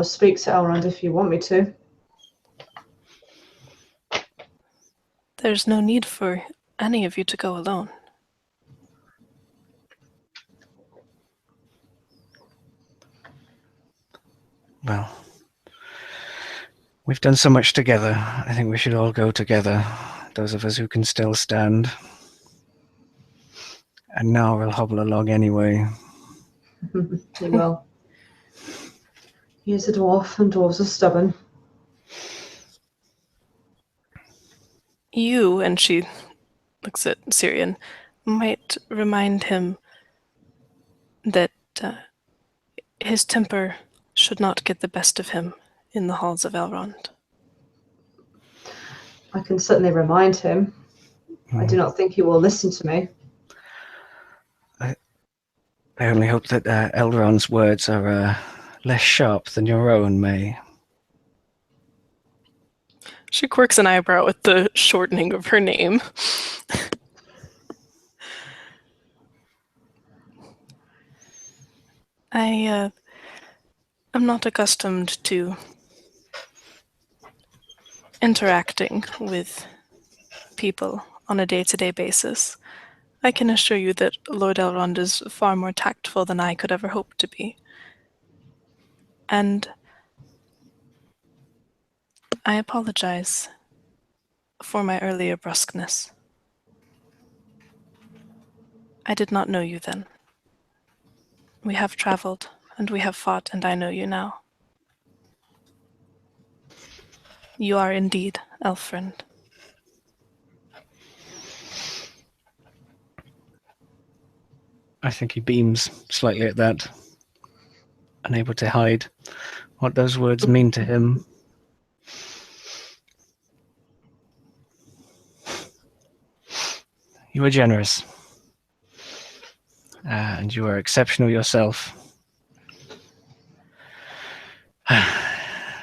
speak to Elrond if you want me to. There's no need for any of you to go alone. Well, we've done so much together. I think we should all go together, those of us who can still stand. And now we'll hobble along anyway. He will. He is a dwarf, and dwarves are stubborn. You, and she looks at Syrian, might remind him that his temper should not get the best of him in the halls of Elrond. I can certainly remind him. I do not think he will listen to me. I only hope that Elrond's words are less sharp than your own, May. She quirks an eyebrow at the shortening of her name. I am not accustomed to interacting with people on a day-to-day basis. I can assure you that Lord Elrond is far more tactful than I could ever hope to be. And I apologize for my earlier brusqueness. I did not know you then. We have traveled, and we have fought, and I know you now. You are indeed elf friend. I think he beams slightly at that, unable to hide what those words mean to him. You are generous, and you are exceptional yourself.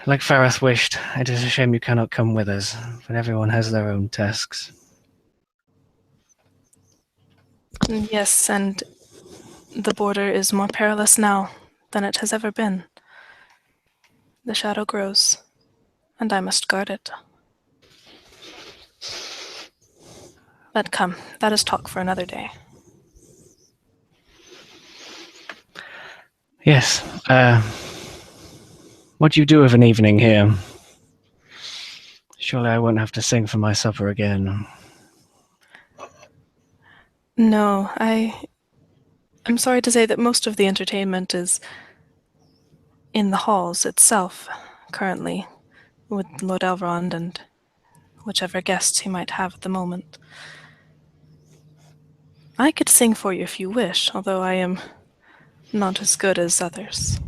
Like Fareth wished, it is a shame you cannot come with us, but everyone has their own tasks. Yes, and the border is more perilous now than it has ever been. The shadow grows, and I must guard it. But come, that is talk for another day. Yes, what do you do of an evening here? Surely I won't have to sing for my supper again. No, I'm sorry to say that most of the entertainment is in the halls itself, currently, with Lord Elrond and whichever guests he might have at the moment. I could sing for you if you wish, although I am not as good as others.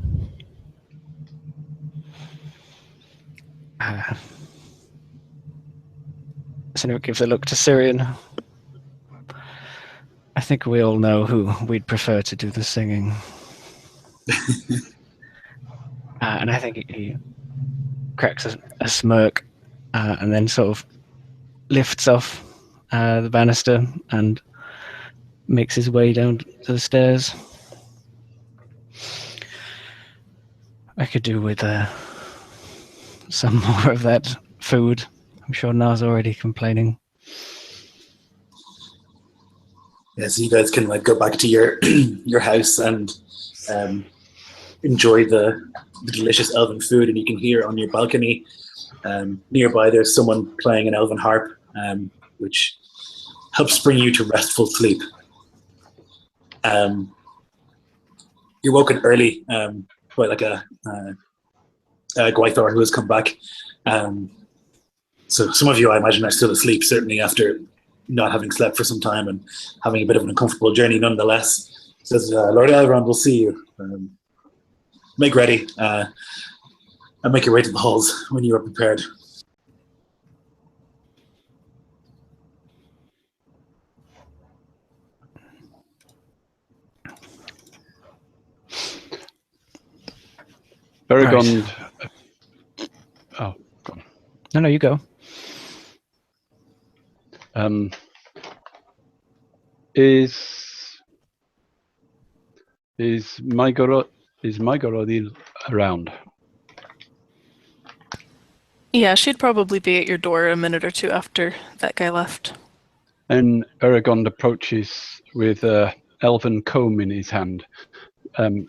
Sinnoh gives a look to Syrian. I think we all know who we'd prefer to do the singing. And I think he cracks a smirk and then sort of lifts off the banister and makes his way down to the stairs. I could do with some more of that food. I'm sure Na's already complaining. Yeah, so you guys can like go back to your your house and enjoy the delicious elven food, and you can hear on your balcony nearby there's someone playing an elven harp, which helps bring you to restful sleep. You're woken early by like a Gwythor who has come back. So some of you, I imagine, are still asleep, certainly after not having slept for some time and having a bit of an uncomfortable journey nonetheless. Says, Lord Elrond will see you. Make ready and make your way to the halls when you are prepared. Beregond. Right. Oh, go on. No, you go. Is Mygorodil around? Yeah, she'd probably be at your door a minute or two after that guy left. And Beregond approaches with a elven comb in his hand,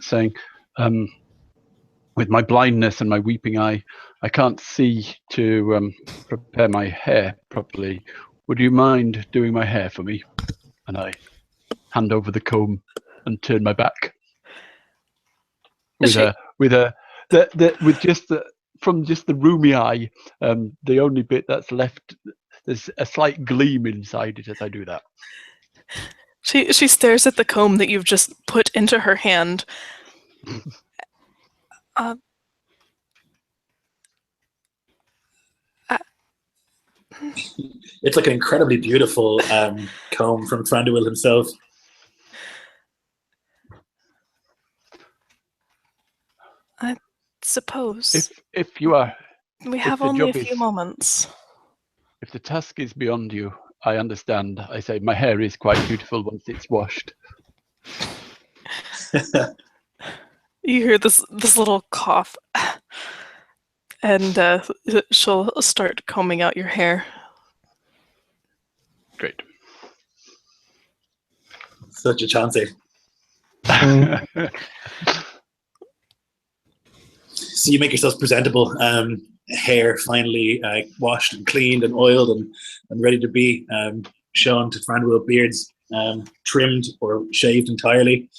saying, with my blindness and my weeping eye, I can't see to prepare my hair properly. Would you mind doing my hair for me? And I hand over the comb and turn my back. From just the roomy eye, the only bit that's left, there's a slight gleam inside it as I do that. She stares at the comb that you've just put into her hand. It's like an incredibly beautiful comb from Thranduil himself. I suppose. If you are, We have only a few moments. If the task is beyond you, I understand. I say my hair is quite beautiful once it's washed. You hear this little cough, and she'll start combing out your hair. Great. Such a chancy. So you make yourselves presentable. Hair finally washed and cleaned and oiled and ready to be shown to Thranduil. Beards trimmed or shaved entirely.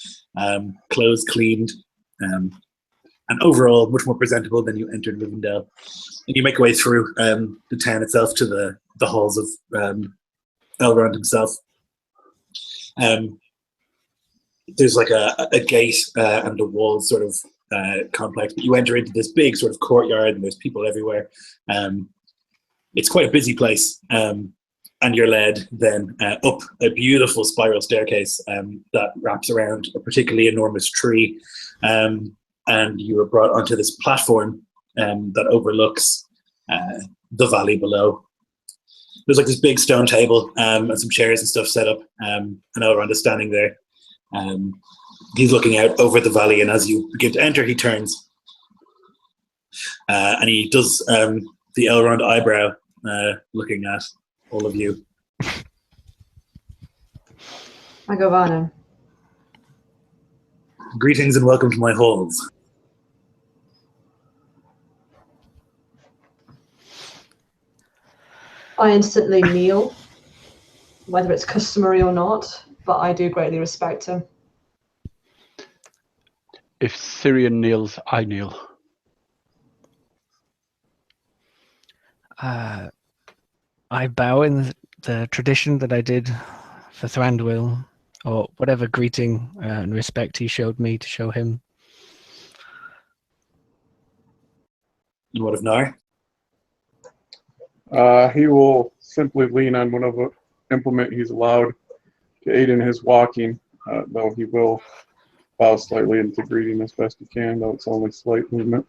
Clothes cleaned. And overall much more presentable than you entered Rivendell. And you make your way through the town itself to the halls of Elrond himself. There's like a gate and a wall sort of complex, but you enter into this big sort of courtyard and there's people everywhere. It's quite a busy place, and you're led then up a beautiful spiral staircase that wraps around a particularly enormous tree, and you are brought onto this platform that overlooks the valley below. There's like this big stone table and some chairs and stuff set up, and Elrond is standing there. He's looking out over the valley, and as you begin to enter, he turns and he does the Elrond eyebrow, looking at all of you. Agovano. Greetings and welcome to my halls. I instantly kneel, whether it's customary or not, but I do greatly respect him. If Syrian kneels, I kneel. I bow in the tradition that I did for Thranduil, or whatever greeting and respect he showed me to show him. And what of Nar? He will simply lean on whatever implement he's allowed to aid in his walking, though he will bow slightly into greeting as best he can, though it's only slight movement.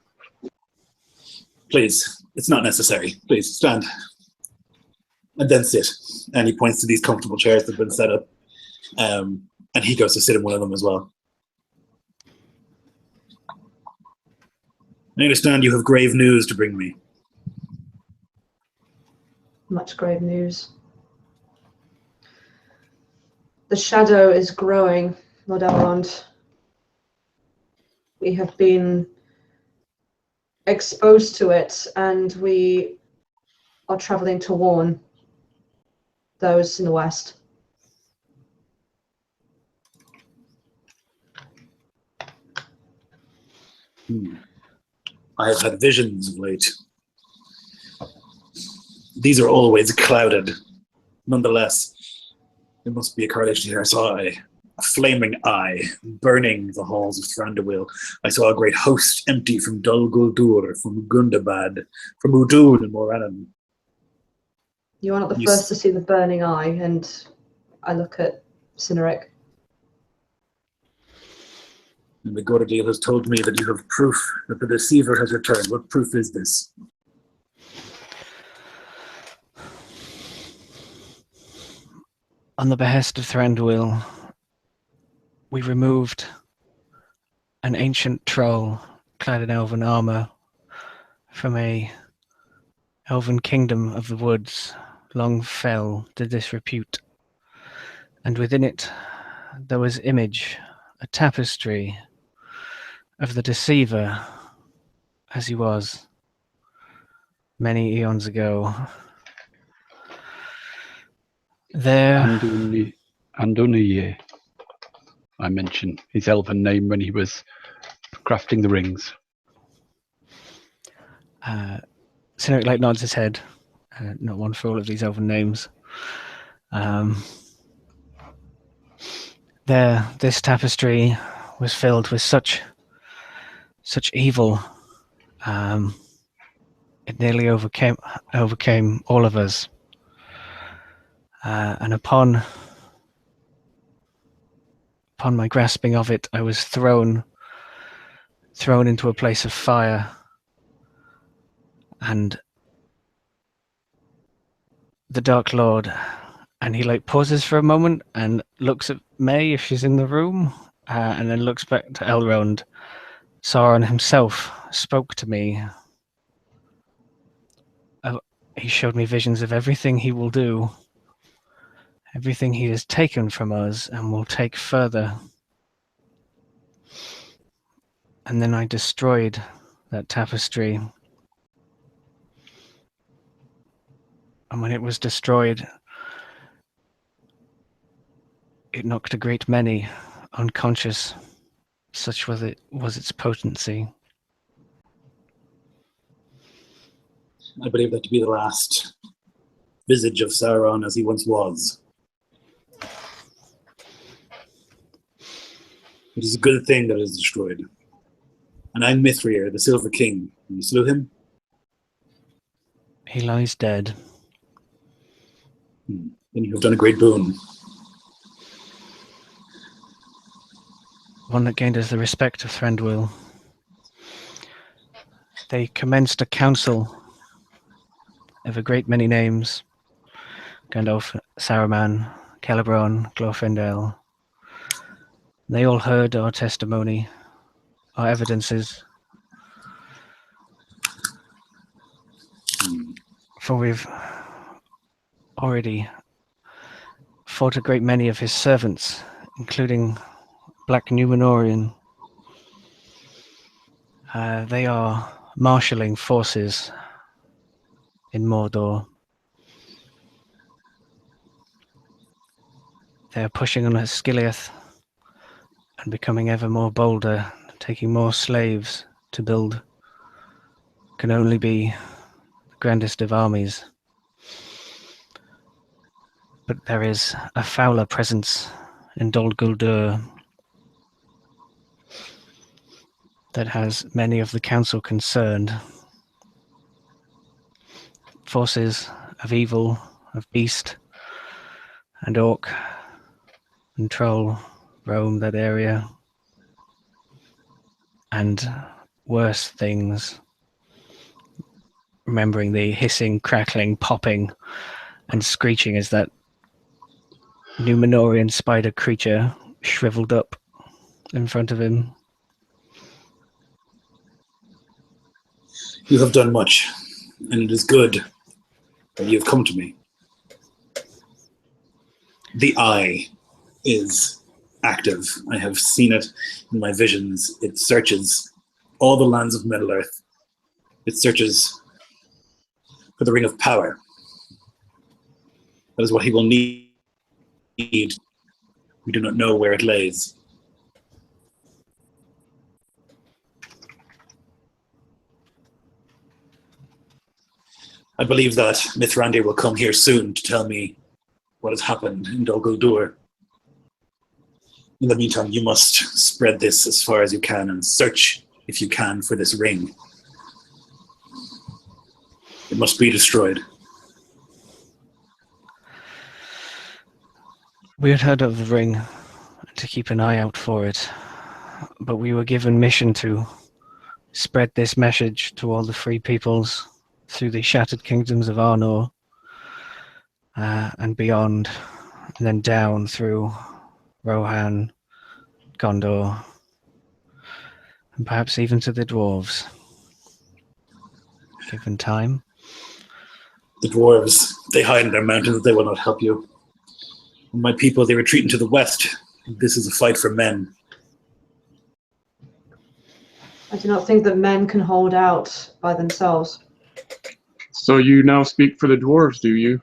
Please, it's not necessary. Please, stand. And then sit. And he points to these comfortable chairs that have been set up. And he goes to sit in one of them as well. I understand you have grave news to bring me. Much grave news. The shadow is growing, Lord Elrond. We have been exposed to it, and we are traveling to warn those in the west. I have had visions of late. These are always clouded. Nonetheless, there must be a correlation here. I saw a flaming eye burning the halls of Thranduil. I saw a great host empty from Dol Guldur, from Gundabad, from Udun and Morannon. You are not the first to see the burning eye, and I look at Cynric. And the Gordeal has told me that you have proof that the deceiver has returned. What proof is this? On the behest of Thranduil, we removed an ancient troll clad in elven armor from a elven kingdom of the woods, long fell to disrepute. And within it, there was image, a tapestry of the deceiver as he was many eons ago. There, Andoniye. I mentioned his elven name when he was crafting the rings. Cynric Light nods his head, not one for all of these elven names. There, this tapestry was filled with such evil. It nearly overcame all of us. And upon my grasping of it, I was thrown into a place of fire. And the Dark Lord, and he like pauses for a moment and looks at May if she's in the room, and then looks back to Elrond. Sauron himself spoke to me. He showed me visions of everything he will do. everything he has taken from us and will take further. And then I destroyed that tapestry. And when it was destroyed, it knocked a great many unconscious. Such was its potency. I believe that to be the last visage of Sauron as he once was. It is a good thing that it is destroyed. And I'm Mithrir, the Silver King. You slew him? He lies dead. Then you have done a great boon. One that gained us the respect of Thranduil. They commenced a council of a great many names. Gandalf, Saruman, Celeborn, Glorfindel. They all heard our testimony, our evidences. For we've already fought a great many of his servants, including Black Númenórean. They are marshalling forces in Mordor. They are pushing on Osgiliath and becoming ever more bolder, taking more slaves to build can only be the grandest of armies. But there is a fouler presence in Dol Guldur that has many of the council concerned. Forces of evil, of beast and orc and troll roam that area, and worse things, remembering the hissing, crackling, popping and screeching as that Númenórean spider creature shriveled up in front of him. You have done much, and it is good that you have come to me. The Eye is active. I have seen it in my visions. It searches all the lands of Middle-earth. It searches for the Ring of Power. That is what he will need. We do not know where it lays. I believe that Mithrandir will come here soon to tell me what has happened in Dol Guldur. In the meantime, you must spread this as far as you can and search, if you can, for this ring. It must be destroyed. We had heard of the ring, to keep an eye out for it, but we were given mission to spread this message to all the free peoples through the shattered kingdoms of Arnor and beyond, and then down through Rohan, Gondor, and perhaps even to the dwarves. Given time. The dwarves, they hide in their mountains. They will not help you. My people, they retreat into the west. This is a fight for men. I do not think that men can hold out by themselves. So you now speak for the dwarves, do you?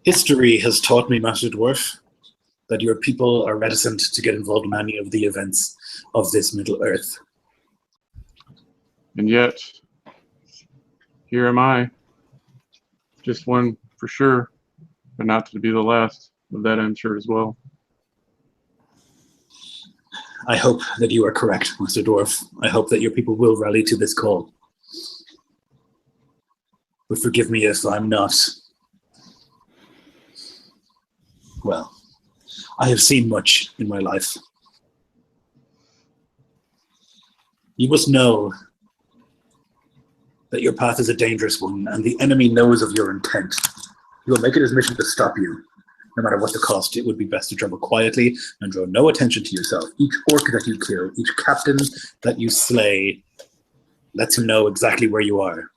History has taught me, Master Dwarf, that your people are reticent to get involved in any of the events of this Middle-earth. And yet, here am I. Just one for sure, but not to be the last. Of that I'm sure as well. I hope that you are correct, Master Dwarf. I hope that your people will rally to this call. But forgive me if I'm not. Well, I have seen much in my life. You must know that your path is a dangerous one, and the enemy knows of your intent. He will make it his mission to stop you. No matter what the cost, it would be best to travel quietly and draw no attention to yourself. Each orc that you kill, each captain that you slay, lets him know exactly where you are.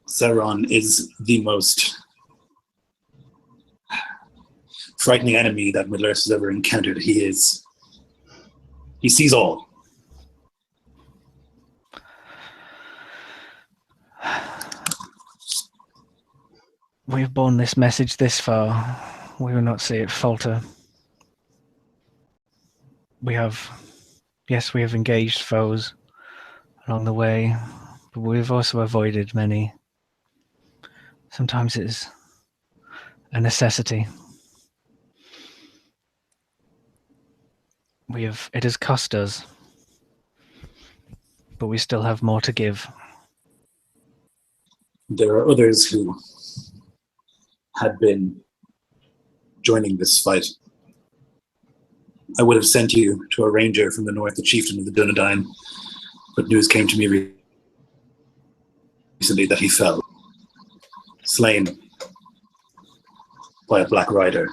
Sauron is the most frightening enemy that Middle-earth has ever encountered. He sees all. We have borne this message this far. We will not see it falter. We have engaged foes along the way, but we've also avoided many. Sometimes it is a necessity. It has cost us, but we still have more to give. There are others who had been joining this fight. I would have sent you to a ranger from the north, the chieftain of the Dunedain, but news came to me recently that he fell, slain by a black rider.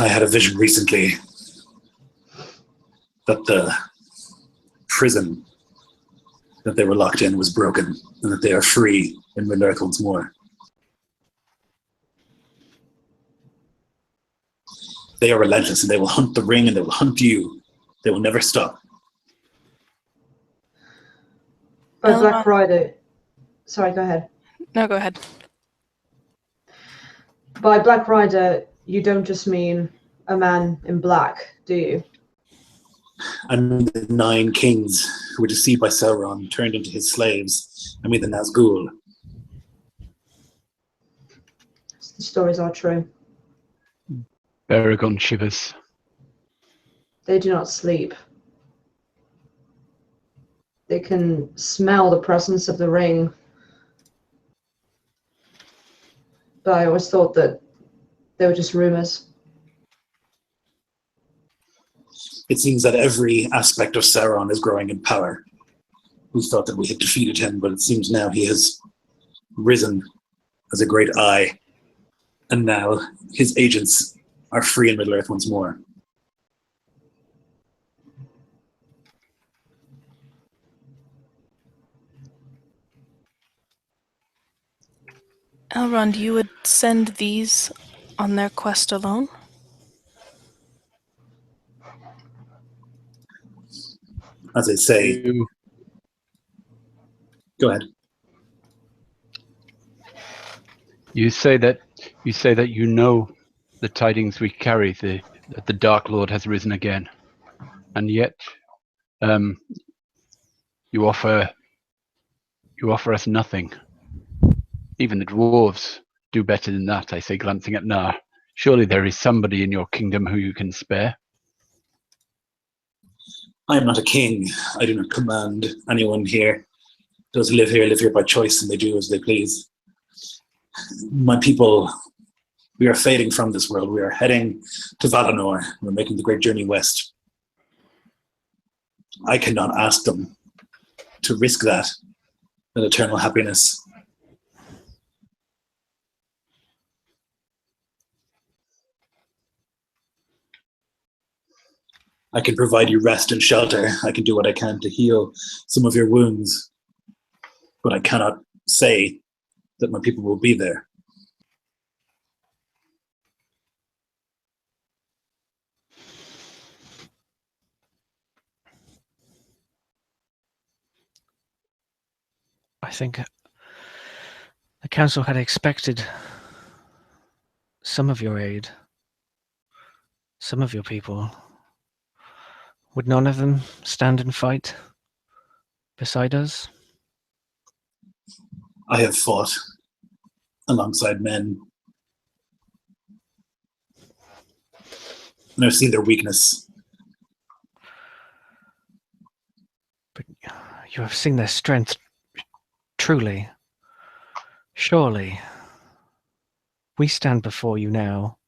I had a vision recently that the prison that they were locked in was broken, and that they are free in Middle-earth once more. They are relentless, and they will hunt the ring, and they will hunt you. They will never stop. By Black Rider... Sorry, go ahead. No, go ahead. By Black Rider, you don't just mean a man in black, do you? I mean the 9 kings who were deceived by Sauron, turned into his slaves. I mean the Nazgul. The stories are true. Baragon shivers. They do not sleep. They can smell the presence of the ring. But I always thought that they were just rumors. It seems that every aspect of Sauron is growing in power. We thought that we had defeated him, but it seems now he has risen as a great eye. And now his agents are free in Middle-earth once more. Elrond, you would send these on their quest alone? As I say, go ahead. You say that you know the tidings we carry, that the Dark Lord has risen again, and yet you offer us nothing. Even the dwarves do better than that, I say, glancing at Nar. Surely there is somebody in your kingdom who you can spare. I am not a king. I do not command anyone here. Those who live here by choice, and they do as they please. My people, we are fading from this world. We are heading to Valinor. We're making the great journey west. I cannot ask them to risk that eternal happiness. I can provide you rest and shelter. I can do what I can to heal some of your wounds. But I cannot say that my people will be there. I think the council had expected some of your aid, some of your people. Would none of them stand and fight beside us? I have fought alongside men, and I've seen their weakness. But you have seen their strength, truly. Surely. We stand before you now.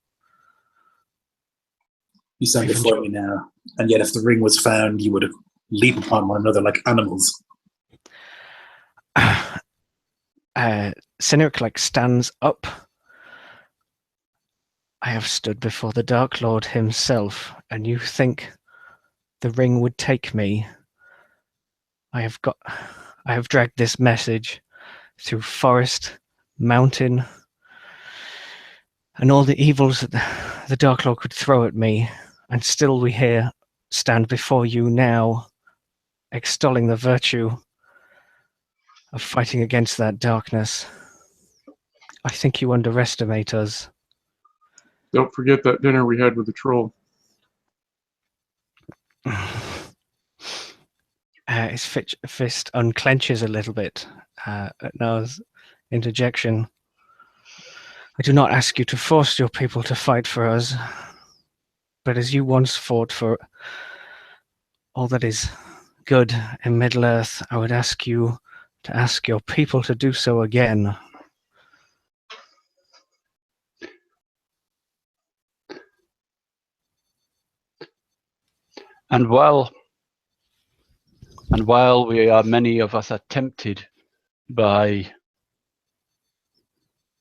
You stand before me now, and yet if the ring was found, you would leap upon one another like animals. Cynric stands up. I have stood before the Dark Lord himself, and you think the ring would take me? I I have dragged this message through forest, mountain, and all the evils that the Dark Lord could throw at me, and still we here stand before you now, extolling the virtue of fighting against that darkness. I think you underestimate us. Don't forget that dinner we had with the troll. His fist unclenches a little bit at Noah's interjection. I do not ask you to force your people to fight for us, but as you once fought for all that is good in Middle-earth, I would ask you to ask your people to do so again. And while we are, many of us are tempted by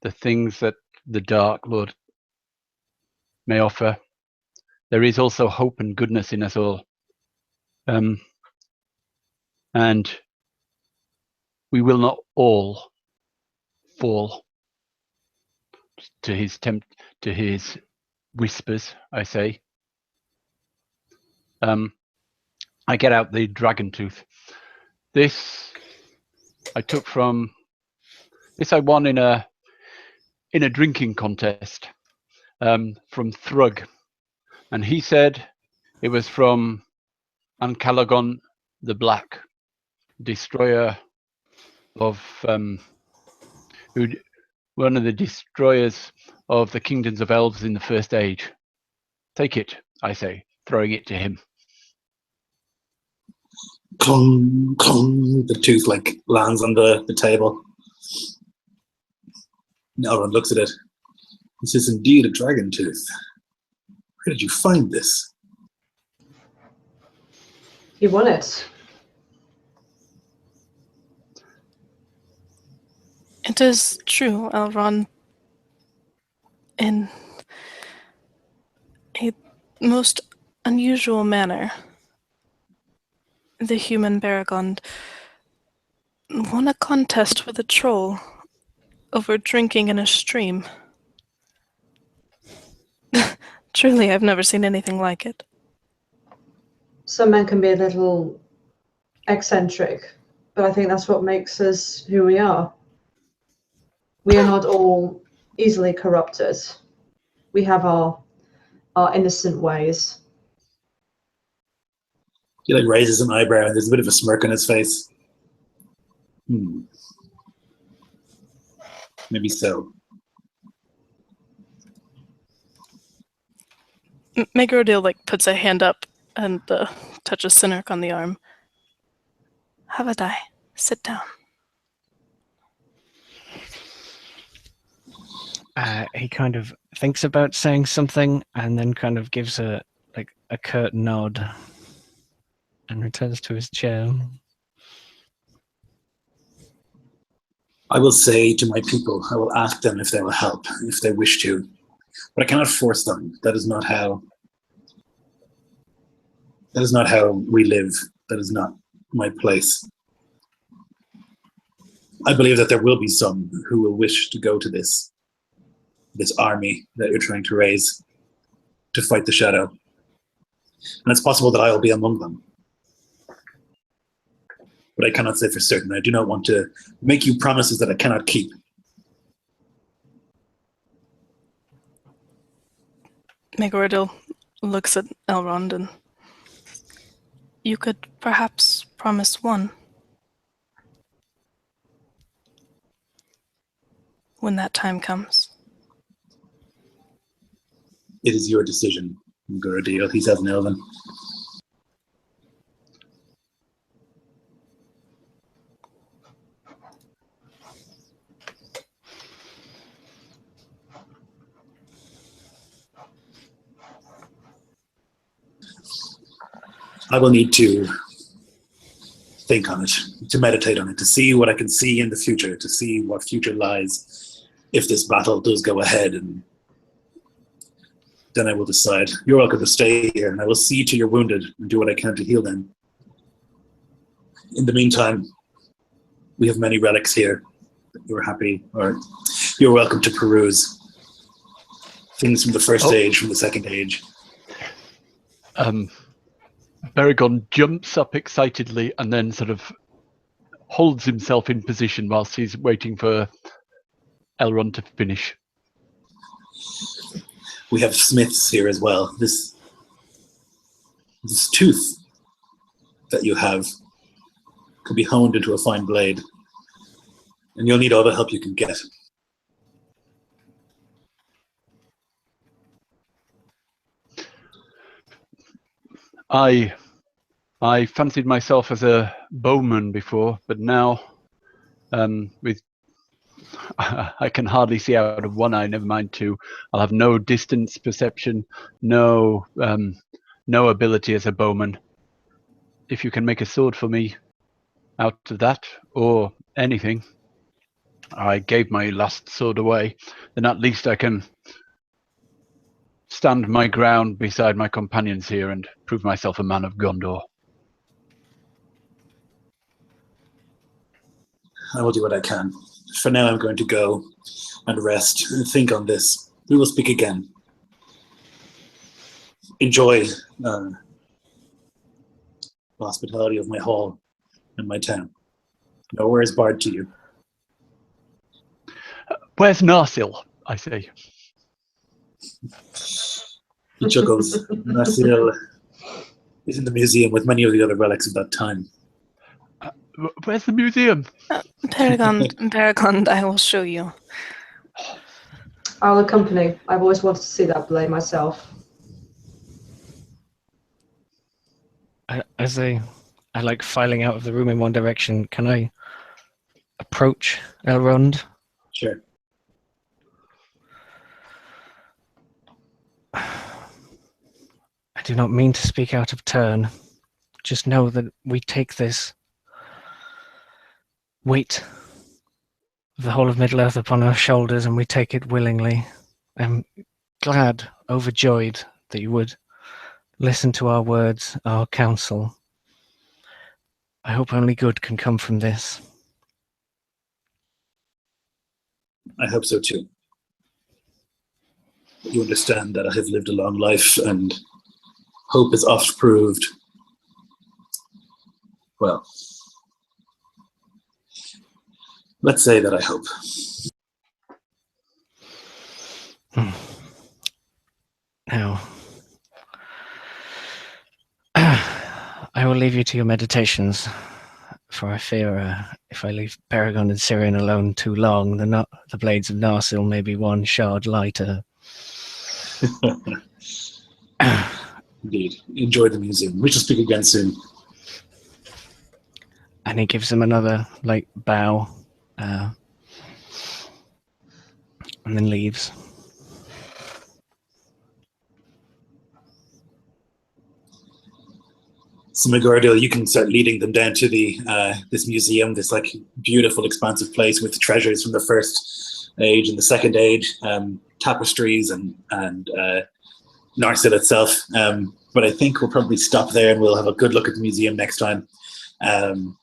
the things that the Dark Lord may offer, there is also hope and goodness in us all. And we will not all fall to his whispers, I say. I get out the dragon tooth. This I took from this I won in a drinking contest from Thrug, and he said it was from Ancalagon the Black, destroyer of one of the destroyers of the kingdoms of elves in the First Age. Take it, I say, throwing it to him. Clong, clong, the tooth like lands on the table. Elrond looks at it. This is indeed a dragon tooth. Where did you find this? You won it. It is true, Elrond. In a most unusual manner, the human Baragond won a contest with a troll over drinking in a stream. Truly, I've never seen anything like it. Some men can be a little eccentric, but I think that's what makes us who we are. We are not all easily corrupted. We have our innocent ways. He like raises an eyebrow and there's a bit of a smirk on his face. Maybe so. Megrodil puts a hand up and touches Sinark on the arm. Have a die. Sit down. He kind of thinks about saying something and then kind of gives a curt nod and returns to his chair. I will say to my people, I will ask them if they will help, if they wish to. But I cannot force them. That is not how we live. That is not my place. I believe that there will be some who will wish to go to this army that you're trying to raise to fight the shadow. And it's possible that I will be among them. But I cannot say for certain. I do not want to make you promises that I cannot keep. Megrodil looks at Elrond and you could perhaps promise one. When that time comes. It is your decision, Megrodil. He says in Elven. I will need to think on it, to meditate on it, to see what I can see in the future, to see what future lies if this battle does go ahead, and then I will decide. You're welcome to stay here, and I will see to your wounded and do what I can to heal them. In the meantime, we have many relics here that you're happy, or you're welcome to peruse. Things from the first age, from the second age. Baragon jumps up excitedly and then sort of holds himself in position whilst he's waiting for Elrond to finish. We have smiths here as well. This tooth that you have could be honed into a fine blade, and you'll need all the help you can get. I fancied myself as a bowman before, but now, with I can hardly see out of one eye, never mind two. I'll have no distance perception, no ability as a bowman. If you can make a sword for me out of that, or anything, I gave my last sword away, then at least I can stand my ground beside my companions here and prove myself a man of Gondor. I will do what I can. For now, I'm going to go and rest and think on this. We will speak again. Enjoy the hospitality of my hall and my town. Nowhere is barred to you. Where's Narsil? I say. He chuckles. Narsil is in the museum with many of the other relics of that time. Where's the museum? Baragon, I will show you. I'll accompany. I've always wanted to see that blade myself. As I like filing out of the room in one direction, can I approach Elrond? Sure. I do not mean to speak out of turn. Just know that we take this weight of the whole of Middle-earth upon our shoulders, and we take it willingly. I'm glad, overjoyed, that you would listen to our words, our counsel. I hope only good can come from this. I hope so too. You understand that I have lived a long life, and hope is oft proved, well, let's say that I hope. Now, I will leave you to your meditations, for I fear if I leave Baragon and Syrian alone too long, the blades of Narsil may be one shard lighter. Indeed. Enjoy the museum. We shall speak again soon. And he gives him another light bow, and then leaves. So McGardle, you can start leading them down to the this museum, this like beautiful, expansive place with treasures from the first age and the second age, tapestries and Narsil itself. But I think we'll probably stop there, and we'll have a good look at the museum next time, and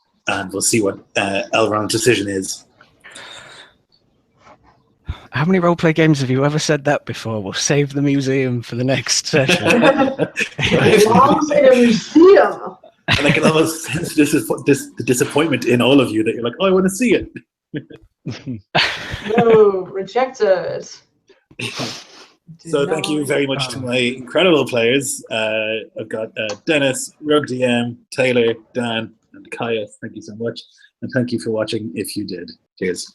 we'll see what Elrond's decision is. How many roleplay games have you ever said that before? We'll save the museum for the next session. It belongs in a museum. And I can almost sense the disappointment in all of you that you're like, oh, I want to see it. No, rejected. So thank you very much to my incredible players. I've got Dennis, Rogue DM, Taylor, Dan, and Kaya. Thank you so much. And thank you for watching if you did. Cheers.